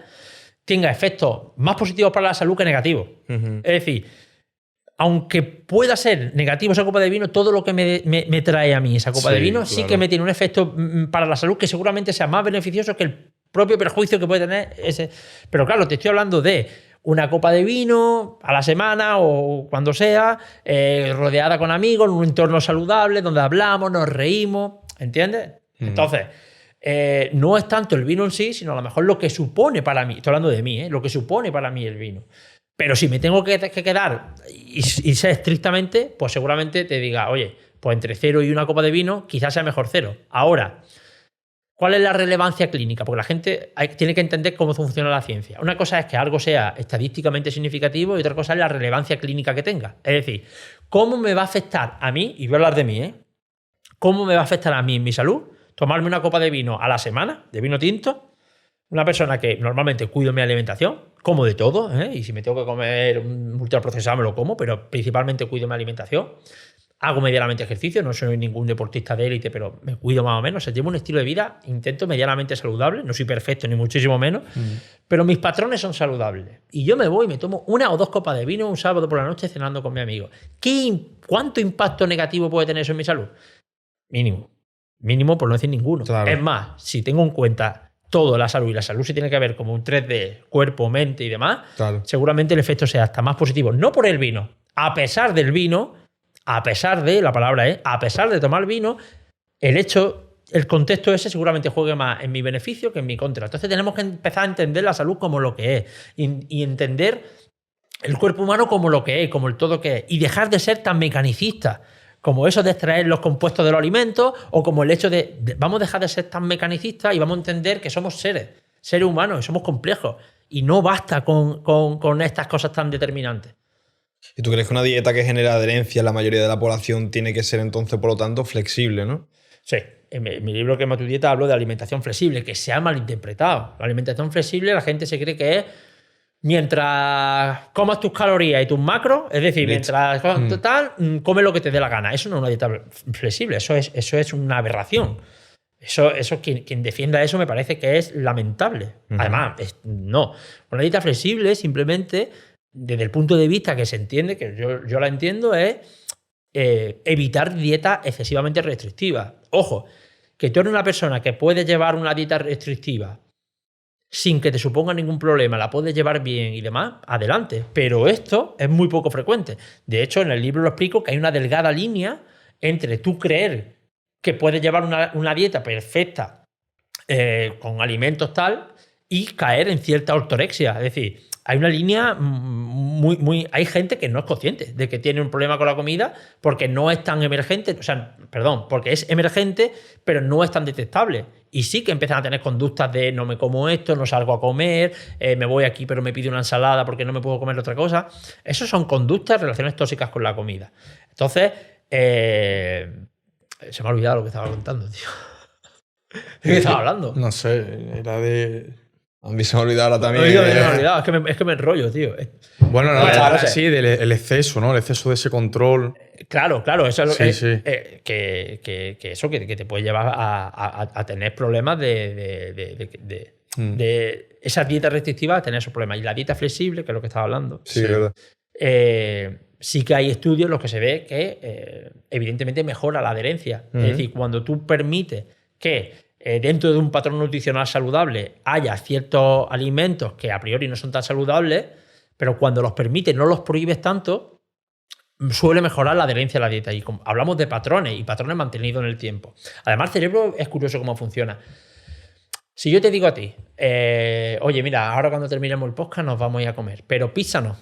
tenga efectos más positivos para la salud que negativos. Es decir, aunque pueda ser negativo esa copa de vino, todo lo que me trae a mí esa copa de vino sí que me tiene un efecto para la salud que seguramente sea más beneficioso que el propio perjuicio que puede tener ese. Pero claro, te estoy hablando de una copa de vino a la semana o cuando sea, rodeada con amigos, en un entorno saludable, donde hablamos, nos reímos, ¿entiendes? Entonces, no es tanto el vino en sí, sino a lo mejor lo que supone para mí, estoy hablando de mí, lo que supone para mí el vino. Pero si me tengo que quedar y ser estrictamente, pues seguramente te diga, oye, pues entre 0 y una copa de vino, quizás sea mejor 0. Ahora, ¿cuál es la relevancia clínica? Porque la gente tiene que entender cómo funciona la ciencia. Una cosa es que algo sea estadísticamente significativo y otra cosa es la relevancia clínica que tenga. Es decir, ¿cómo me va a afectar a mí? Y voy a hablar de mí, ¿cómo me va a afectar a mí en mi salud? Tomarme una copa de vino a la semana, de vino tinto. Una persona que normalmente cuido mi alimentación, como de todo, y si me tengo que comer un ultraprocesado me lo como, pero principalmente cuido mi alimentación. Hago medianamente ejercicio, no soy ningún deportista de élite, pero me cuido más o menos. Llevo un estilo de vida, intento medianamente saludable, no soy perfecto ni muchísimo menos, pero mis patrones son saludables. Y yo me voy y me tomo 1 o 2 copas de vino un sábado por la noche cenando con mi amigo. ¿Cuánto impacto negativo puede tener eso en mi salud? Mínimo. Mínimo por no decir ninguno. Claro. Es más, si tengo en cuenta todo la salud, y la salud se tiene que ver como un 3D, cuerpo, mente y demás, seguramente el efecto sea hasta más positivo. No por el vino, a pesar del vino, a pesar de, la palabra es, a pesar de tomar vino, el contexto ese seguramente juegue más en mi beneficio que en mi contra. Entonces tenemos que empezar a entender la salud como lo que es y entender el cuerpo humano como lo que es, como el todo que es, y dejar de ser tan mecanicistas como eso de extraer los compuestos de los alimentos o como el hecho de vamos a dejar de ser tan mecanicistas y vamos a entender que somos seres humanos y somos complejos y no basta con estas cosas tan determinantes. ¿Y tú crees que una dieta que genera adherencia en la mayoría de la población tiene que ser entonces, por lo tanto, flexible, ¿no? Sí. En mi libro Quema tu dieta hablo de alimentación flexible, que se ha malinterpretado. La alimentación flexible la gente se cree que es mientras comas tus calorías y tus macros, es decir, mientras come lo que te dé la gana. Eso no es una dieta flexible, eso es una aberración. Eso quien defienda eso me parece que es lamentable. Además, no. Una dieta flexible simplemente, desde el punto de vista que se entiende, que yo la entiendo, es evitar dietas excesivamente restrictivas. Ojo, que tú eres una persona que puede llevar una dieta restrictiva sin que te suponga ningún problema, la puedes llevar bien y demás, adelante. Pero esto es muy poco frecuente. De hecho, en el libro lo explico que hay una delgada línea entre tú creer que puedes llevar una dieta perfecta con alimentos tal y caer en cierta ortorexia. Es decir, hay una línea hay gente que no es consciente de que tiene un problema con la comida porque no es tan emergente, porque es emergente, pero no es tan detectable. Y sí que empiezan a tener conductas de no me como esto, no salgo a comer, me voy aquí pero me pido una ensalada porque no me puedo comer otra cosa. Esas son conductas, relaciones tóxicas con la comida. Entonces, se me ha olvidado lo que estaba contando, tío. ¿De qué estaba hablando? No sé, era de... A mí se me ha olvidado ahora también. Me he olvidado, es que me enrollo, tío. Bueno, sí, el exceso, ¿no? El exceso de ese control. Claro, eso es lo sí. que te puede llevar a tener problemas de esa dieta restrictiva, a tener esos problemas. Y la dieta flexible, que es lo que estaba hablando. Sí, verdad. Sí que hay estudios en los que se ve que evidentemente mejora la adherencia. Es decir, cuando tú permites que dentro de un patrón nutricional saludable haya ciertos alimentos que a priori no son tan saludables, pero cuando los permites, no los prohíbes tanto, suele mejorar la adherencia a la dieta. Y hablamos de patrones y patrones mantenidos en el tiempo. Además, el cerebro es curioso cómo funciona. Si yo te digo a ti, oye, mira, ahora cuando terminemos el podcast nos vamos a ir a comer, pero pizza no.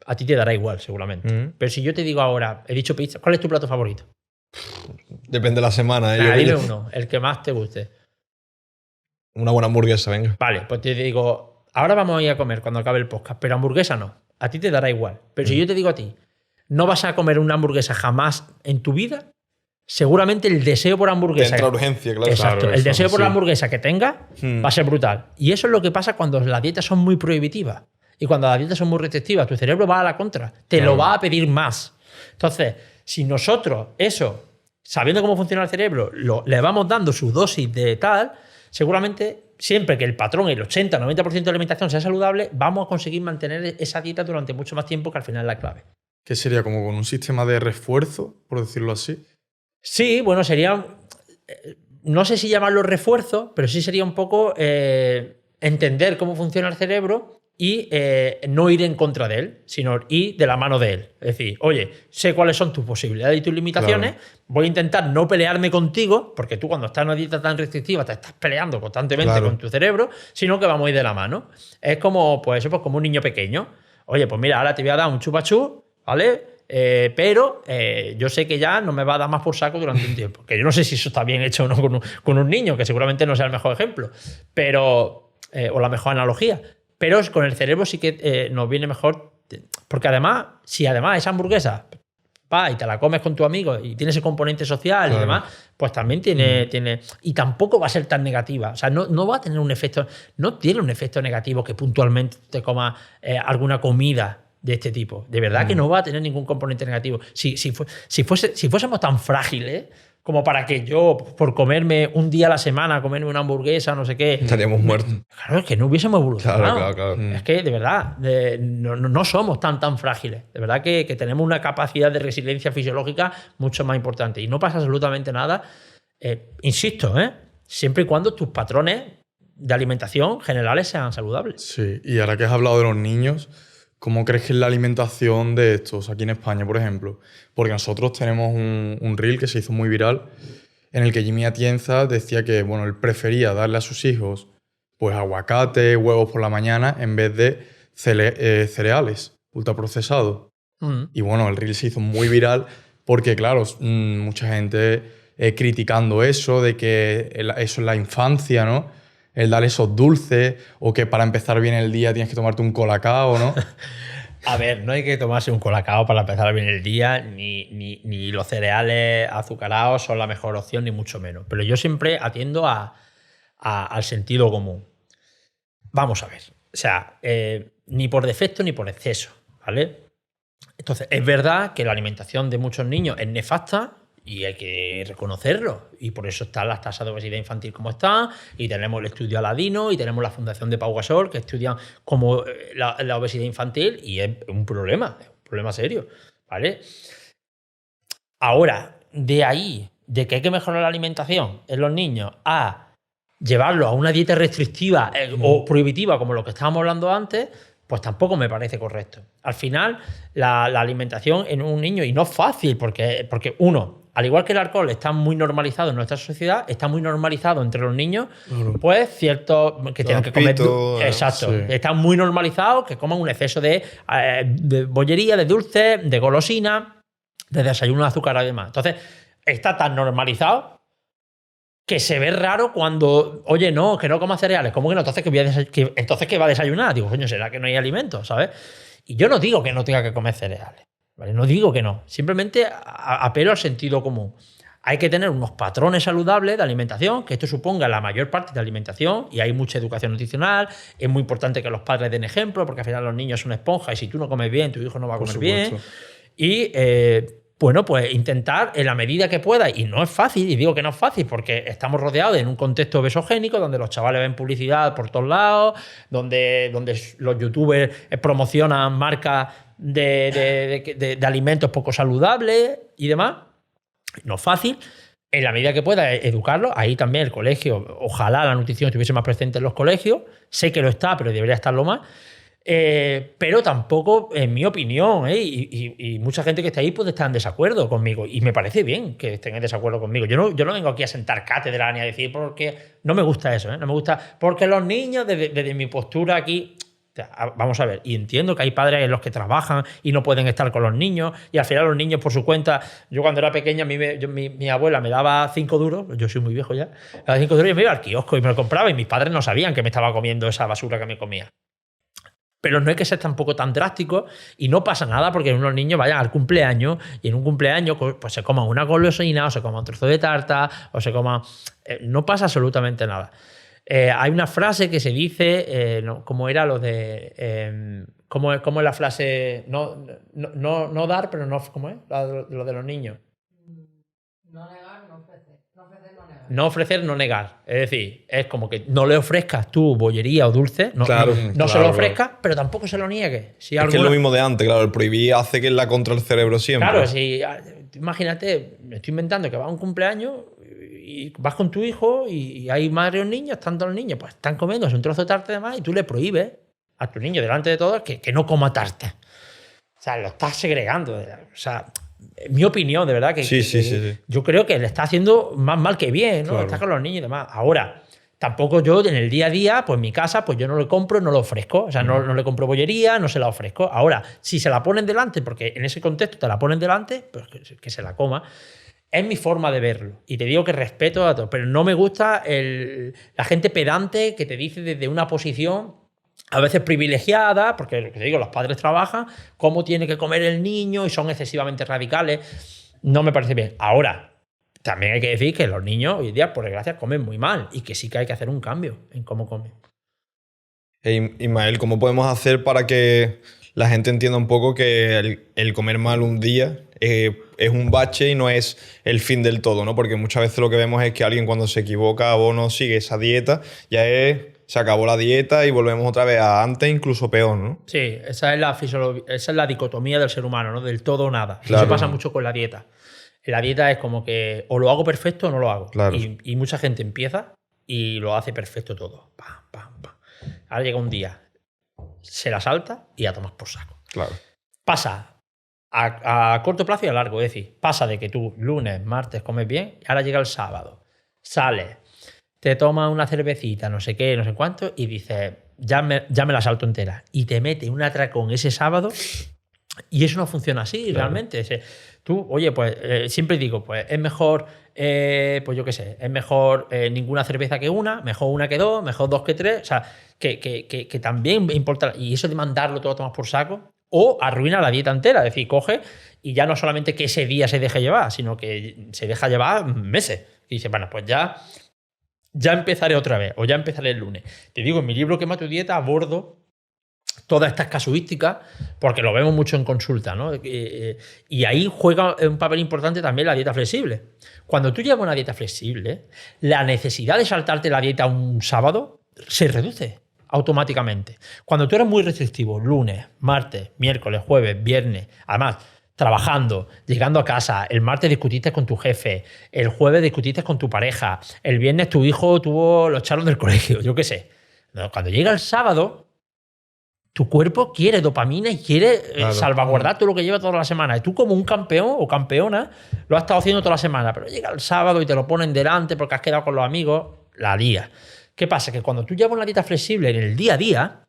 A ti te dará igual, seguramente. Pero si yo te digo ahora, he dicho pizza, ¿cuál es tu plato favorito? Depende de la semana. Dime uno, el que más te guste. Una buena hamburguesa, venga. Vale, pues te digo, ahora vamos a ir a comer cuando acabe el podcast, pero hamburguesa no. A ti te dará igual. Pero si yo te digo a ti, no vas a comer una hamburguesa jamás en tu vida, seguramente el deseo por hamburguesa... Te entra urgencia, claro. Exacto. Claro, el deseo por la hamburguesa que tengas va a ser brutal. Y eso es lo que pasa cuando las dietas son muy prohibitivas. Y cuando las dietas son muy restrictivas, tu cerebro va a la contra. Te lo va a pedir más. Entonces, si nosotros eso, sabiendo cómo funciona el cerebro, le vamos dando su dosis de tal, seguramente siempre que el patrón, el 80-90% de la alimentación sea saludable, vamos a conseguir mantener esa dieta durante mucho más tiempo, que al final es la clave. ¿Qué sería? ¿Como con un sistema de refuerzo, por decirlo así? Sí, bueno, sería. No sé si llamarlo refuerzo, pero sí sería un poco entender cómo funciona el cerebro y no ir en contra de él, sino ir de la mano de él. Es decir, oye, sé cuáles son tus posibilidades y tus limitaciones, Claro. voy a intentar no pelearme contigo, porque tú cuando estás en una dieta tan restrictiva te estás peleando constantemente Claro. con tu cerebro, sino que vamos a ir de la mano. Es como, pues eso, pues como un niño pequeño. Oye, pues mira, ahora te voy a dar un chupachú, ¿vale? Pero yo sé que ya no me va a dar más por saco durante un tiempo. Que yo no sé si eso está bien hecho o no con un niño, que seguramente no sea el mejor ejemplo, pero o la mejor analogía. Pero con el cerebro sí que nos viene mejor. Porque además, si además esa hamburguesa va y te la comes con tu amigo y tiene ese componente social Claro. y demás, pues también tiene. Y tampoco va a ser tan negativa. O sea, no va a tener un efecto. No tiene un efecto negativo que puntualmente te comas alguna comida de este tipo. De verdad que no va a tener ningún componente negativo. Si fuésemos tan frágiles como para que yo, por comerme un día a la semana, comerme una hamburguesa, no sé qué. Estaríamos muertos. Claro, es que no hubiésemos evolucionado. Claro. Es que, de verdad, no somos tan frágiles. De verdad que tenemos una capacidad de resiliencia fisiológica mucho más importante. Y no pasa absolutamente nada, insisto, siempre y cuando tus patrones de alimentación generales sean saludables. Sí, y ahora que has hablado de los niños, ¿cómo crees que es la alimentación de estos aquí en España, por ejemplo? Porque nosotros tenemos un reel que se hizo muy viral en el que Jimmy Atienza decía que, bueno, él prefería darle a sus hijos pues aguacate, huevos por la mañana en vez de cereales ultraprocesados. Y bueno, el reel se hizo muy viral porque, claro, mucha gente criticando eso, de que eso es la infancia, ¿no? El dar esos dulces, o que para empezar bien el día tienes que tomarte un colacao, ¿no? A ver, no hay que tomarse un colacao para empezar bien el día, ni los cereales azucarados son la mejor opción, ni mucho menos. Pero yo siempre atiendo al sentido común. Vamos a ver. O sea, ni por defecto ni por exceso, ¿vale? Entonces, es verdad que la alimentación de muchos niños es nefasta y hay que reconocerlo. Y por eso están las tasas de obesidad infantil como están, y tenemos el estudio Aladino, y tenemos la Fundación de Pau Gasol, que estudian como la obesidad infantil, y es un problema serio, ¿vale? Ahora, de ahí, de que hay que mejorar la alimentación en los niños, a llevarlo a una dieta restrictiva o prohibitiva, como lo que estábamos hablando antes, pues tampoco me parece correcto. Al final, la alimentación en un niño, y no es fácil, porque uno, al igual que el alcohol está muy normalizado en nuestra sociedad, está muy normalizado entre los niños, pues ciertos que tienen que comer. Exacto. Sí. Está muy normalizado que coman un exceso de bollería, de dulce, de golosina, de desayuno de azúcar y demás. Entonces, está tan normalizado que se ve raro cuando, oye, no, que no coma cereales. ¿Cómo que no? Entonces, ¿qué va a desayunar? Digo, coño, será que no hay alimento, ¿sabes? Y yo no digo que no tenga que comer cereales, ¿vale? No digo que no. Simplemente apelo al sentido común. Hay que tener unos patrones saludables de alimentación, que esto suponga la mayor parte de alimentación, y hay mucha educación nutricional. Es muy importante que los padres den ejemplo, porque al final los niños son esponjas, y si tú no comes bien, tu hijo no va a comer bien. Y bueno, pues intentar en la medida que pueda, y no es fácil, y digo que no es fácil porque estamos rodeados en un contexto obesogénico donde los chavales ven publicidad por todos lados, donde los youtubers promocionan marcas de alimentos poco saludables y demás. No es fácil. En la medida que pueda educarlos, ahí también el colegio, ojalá la nutrición estuviese más presente en los colegios, sé que lo está, pero debería estarlo más. Pero tampoco, en mi opinión, y mucha gente que está ahí puede estar en desacuerdo conmigo, y me parece bien que estén en desacuerdo conmigo. Yo no vengo aquí a sentar cátedra ni a decir porque no me gusta eso, no me gusta porque los niños, desde mi postura aquí, vamos a ver, y entiendo que hay padres en los que trabajan y no pueden estar con los niños, y al final los niños por su cuenta. Yo cuando era pequeña, mi abuela me daba 5 duros, yo soy muy viejo ya, me daba 5 duros y me iba al kiosco y me lo compraba, y mis padres no sabían que me estaba comiendo esa basura que me comía. Pero no hay que ser tampoco tan drástico, y no pasa nada porque unos niños vayan al cumpleaños y en un cumpleaños pues se coman una golosina, o se coman un trozo de tarta, o se coman. No pasa absolutamente nada. Hay una frase que se dice, ¿cómo era lo de. ¿Cómo es la frase? No dar, pero no. ¿Cómo es? Lo de los niños. No negar, no ofrecer. No ofrecer, no negar. No ofrecer, no negar. Es decir, es como que no le ofrezcas tú bollería o dulce, no, Claro, no se lo ofrezcas, pero tampoco se lo niegues. Si Es que es alguna- lo mismo de antes, claro. El prohibir hace que es la contra el cerebro siempre. Claro, si imagínate, me estoy inventando que vas a un cumpleaños y vas con tu hijo y hay varios niños, tantos los niños, pues están comiendo un trozo de tarta de más y tú le prohíbes a tu niño delante de todos que no coma tarta. O sea, lo estás segregando. O sea, en mi opinión, de verdad, que, Sí, que- sí, que sí, sí. yo creo que le está haciendo más mal que bien, ¿no? Claro. Está con los niños y demás. Ahora, tampoco yo en el día a día, pues en mi casa, pues yo no le compro, no lo ofrezco. O sea, no le compro bollería, no se la ofrezco. Ahora, si se la ponen delante, porque en ese contexto te la ponen delante, pues que se la coma. Es mi forma de verlo. Y te digo que respeto a todos. Pero no me gusta la gente pedante que te dice desde una posición a veces privilegiada, porque lo que te digo, los padres trabajan, cómo tiene que comer el niño y son excesivamente radicales. No me parece bien. Ahora, también hay que decir que los niños hoy en día, por desgracia, comen muy mal y que sí que hay que hacer un cambio en cómo comen. Ismael, ¿cómo podemos hacer para que la gente entienda un poco que el comer mal un día es un bache y no es el fin del todo, ¿no? Porque muchas veces lo que vemos es que alguien cuando se equivoca o no sigue esa dieta, se acabó la dieta y volvemos otra vez a antes, incluso peor, ¿no? Sí, esa es la dicotomía del ser humano, ¿no? Del todo o nada. Claro. Eso pasa mucho con la dieta. En la dieta es como que o lo hago perfecto o no lo hago. Claro. Y mucha gente empieza y lo hace perfecto todo. Pam, pam, pam. Ahora llega un día, se la salta y a tomar por saco. Claro. Pasa a corto plazo y a largo. Es decir, pasa de que tú lunes, martes comes bien y ahora llega el sábado. Sales, te tomas una cervecita, no sé qué, no sé cuánto, y dices, ya me la salto entera. Y te mete un atracón ese sábado y eso no funciona así realmente. Tú, oye, pues siempre digo, pues es mejor, pues yo qué sé, es mejor ninguna cerveza que una, mejor una que dos, mejor dos que tres. O sea, que también importa. Y eso de mandarlo todo a tomar por saco, o arruina la dieta entera. Es decir, coge y ya no solamente que ese día se deje llevar, sino que se deja llevar meses. Y dice, bueno, pues ya empezaré otra vez, o ya empezaré el lunes. Te digo, en mi libro Quema tu dieta abordo todas estas casuísticas, porque lo vemos mucho en consulta, ¿no? Y ahí juega un papel importante también la dieta flexible. Cuando tú llevas una dieta flexible, la necesidad de saltarte la dieta un sábado se reduce automáticamente. Cuando tú eres muy restrictivo, lunes, martes, miércoles, jueves, viernes, además, trabajando, llegando a casa, el martes discutiste con tu jefe, el jueves discutiste con tu pareja, el viernes tu hijo lo echaron del colegio, yo qué sé. No, cuando llega el sábado, tu cuerpo quiere dopamina y quiere salvaguardar todo lo que lleva toda la semana. Y tú, como un campeón o campeona, lo has estado haciendo toda la semana, pero llega el sábado y te lo ponen delante porque has quedado con los amigos, la lías. ¿Qué pasa? Que cuando tú llevas una dieta flexible en el día a día,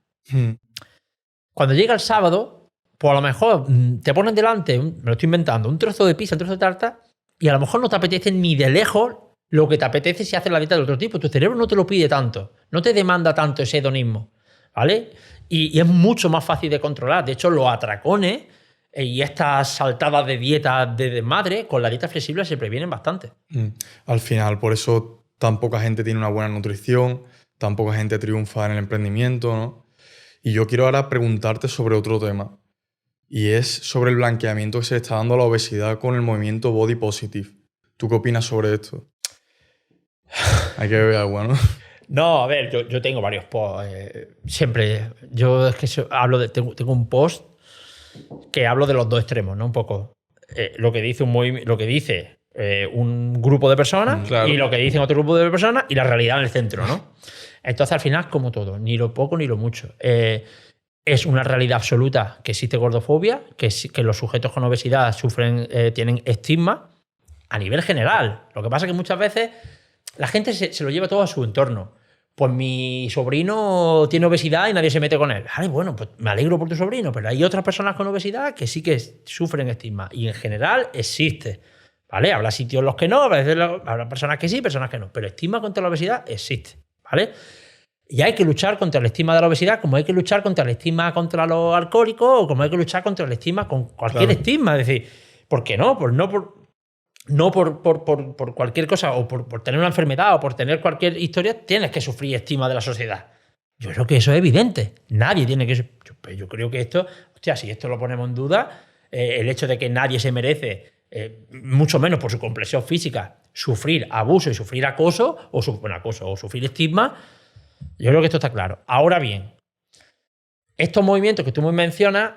cuando llega el sábado, pues a lo mejor te ponen delante, me lo estoy inventando, un trozo de pizza, un trozo de tarta, y a lo mejor no te apetece ni de lejos lo que te apetece si haces la dieta de otro tipo. Tu cerebro no te lo pide tanto, no te demanda tanto ese hedonismo, ¿vale? Y es mucho más fácil de controlar. De hecho, los atracones y estas saltadas de dieta de desmadre con la dieta flexible se previenen bastante. Al final, por eso tan poca gente tiene una buena nutrición, tan poca gente triunfa en el emprendimiento, ¿no? Y yo quiero ahora preguntarte sobre otro tema. Y es sobre el blanqueamiento que se le está dando a la obesidad con el movimiento Body Positive. ¿Tú qué opinas sobre esto? Hay que beber agua, ¿no? No, a ver, yo tengo varios posts. Siempre, yo es que tengo un post que hablo de los dos extremos, ¿no? Un poco lo que dice un grupo de personas Claro. y lo que dicen otro grupo de personas y la realidad en el centro, ¿no? Entonces, al final, como todo, ni lo poco ni lo mucho. Es una realidad absoluta que existe gordofobia, que los sujetos con obesidad tienen estigma a nivel general. Lo que pasa es que muchas veces la gente se lo lleva todo a su entorno. Pues mi sobrino tiene obesidad y nadie se mete con él. Ay, bueno, pues me alegro por tu sobrino, pero hay otras personas con obesidad que sí que sufren estigma. Y en general existe. ¿Vale? Habrá sitios en los que no, habrá personas que sí, personas que no. Pero estigma contra la obesidad existe. ¿Vale? Y hay que luchar contra el estigma de la obesidad como hay que luchar contra el estigma contra los alcohólicos o como hay que luchar contra el estigma con cualquier estigma. Es decir, ¿por qué no? No por cualquier cosa o por tener una enfermedad o por tener cualquier historia tienes que sufrir estigma de la sociedad. Yo creo que eso es evidente. Nadie tiene que... Yo creo que esto... Hostia, si esto lo ponemos en duda, el hecho de que nadie se merece mucho menos por su complexión física, sufrir abuso y sufrir acoso o sufrir estigma, yo creo que esto está claro. Ahora bien, estos movimientos que tú me mencionas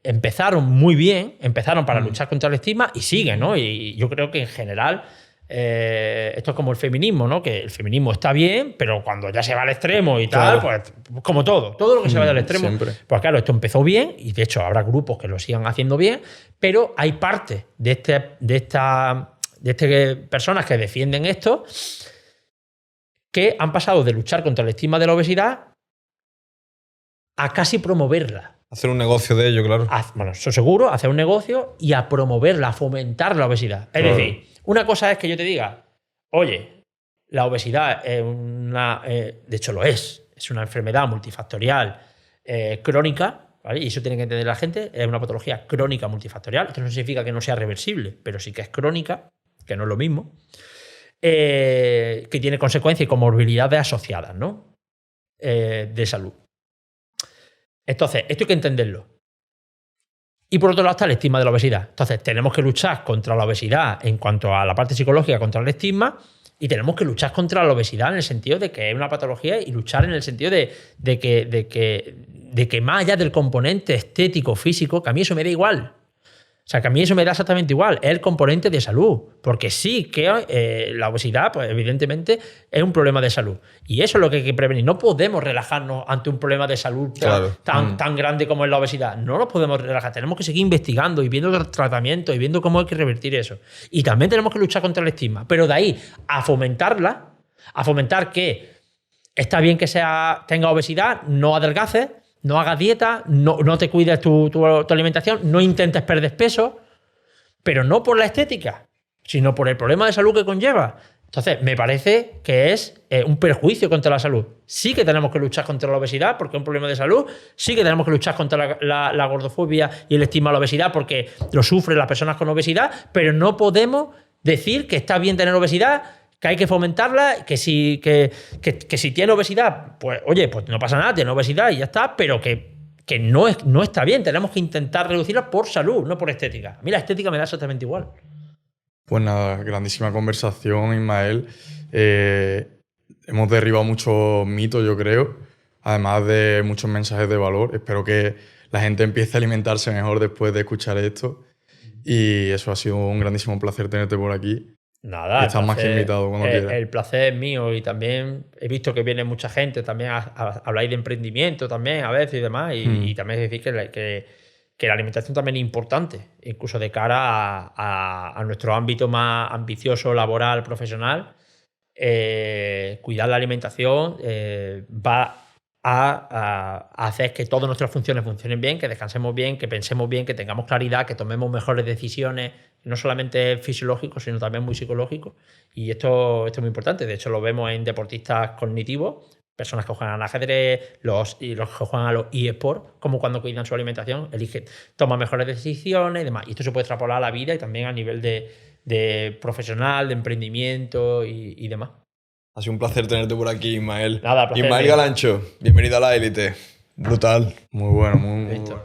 empezaron muy bien, empezaron para luchar contra el estigma y siguen, ¿no? Y yo creo que en general esto es como el feminismo, ¿no? Que el feminismo está bien, pero cuando ya se va al extremo y tal, pues como todo lo que se vaya al extremo. Siempre. Pues claro, esto empezó bien y de hecho habrá grupos que lo sigan haciendo bien, pero hay parte de estas personas que defienden esto que han pasado de luchar contra el estigma de la obesidad a casi promoverla. Hacer un negocio de ello, claro. Bueno, eso seguro, hacer un negocio y a promoverla, a fomentar la obesidad. Es decir, una cosa es que yo te diga, oye, la obesidad es de hecho lo es una enfermedad multifactorial crónica, ¿vale? Y eso tiene que entender la gente, es una patología crónica multifactorial. Esto no significa que no sea reversible, pero sí que es crónica, que no es lo mismo, que tiene consecuencias y comorbilidades asociadas, ¿no? De salud. Entonces, esto hay que entenderlo. Y por otro lado está el estigma de la obesidad. Entonces, tenemos que luchar contra la obesidad en cuanto a la parte psicológica, contra el estigma, y tenemos que luchar contra la obesidad en el sentido de que es una patología y luchar en el sentido de que más allá del componente estético, físico, que a mí eso me da igual. O sea, que a mí eso me da exactamente igual. Es el componente de salud. Porque sí que la obesidad, pues evidentemente, es un problema de salud. Y eso es lo que hay que prevenir. No podemos relajarnos ante un problema de salud tan grande como es la obesidad. No nos podemos relajar. Tenemos que seguir investigando y viendo tratamientos y viendo cómo hay que revertir eso. Y también tenemos que luchar contra el estigma. Pero de ahí a fomentarla, a fomentar que está bien que tenga obesidad, no adelgaces, no hagas dieta, no te cuides tu alimentación, no intentes perder peso, pero no por la estética, sino por el problema de salud que conlleva. Entonces, me parece que es un perjuicio contra la salud. Sí que tenemos que luchar contra la obesidad porque es un problema de salud, sí que tenemos que luchar contra la gordofobia y el estigma a la obesidad porque lo sufren las personas con obesidad, pero no podemos decir que está bien tener obesidad, que hay que fomentarla, que si tiene obesidad, pues oye, pues no pasa nada, tiene obesidad y ya está, pero que no está bien. Tenemos que intentar reducirla por salud, no por estética. A mí la estética me da exactamente igual. Pues nada, grandísima conversación, Ismael. Hemos derribado muchos mitos, yo creo, además de muchos mensajes de valor. Espero que la gente empiece a alimentarse mejor después de escuchar esto. Y eso ha sido un grandísimo placer tenerte por aquí. Nada, estás más que invitado cuando quieras. El placer es mío y también he visto que viene mucha gente, también habláis de emprendimiento también a veces y demás, y también es decir que la alimentación también es importante, incluso de cara a nuestro ámbito más ambicioso, laboral, profesional. Cuidar la alimentación va a hacer que todas nuestras funciones funcionen bien, que descansemos bien, que pensemos bien, que tengamos claridad, que tomemos mejores decisiones, no solamente fisiológico, sino también muy psicológico. Y esto es muy importante. De hecho, lo vemos en deportistas cognitivos, personas que juegan al ajedrez, los que juegan a los eSports, como cuando cuidan su alimentación, toman mejores decisiones y demás. Y esto se puede extrapolar a la vida y también a nivel de profesional, de emprendimiento y demás. Ha sido un placer tenerte por aquí, Ismael. Nada, placer. Ismael Galancho, bienvenido a la élite. Brutal. Muy bueno, muy Listo.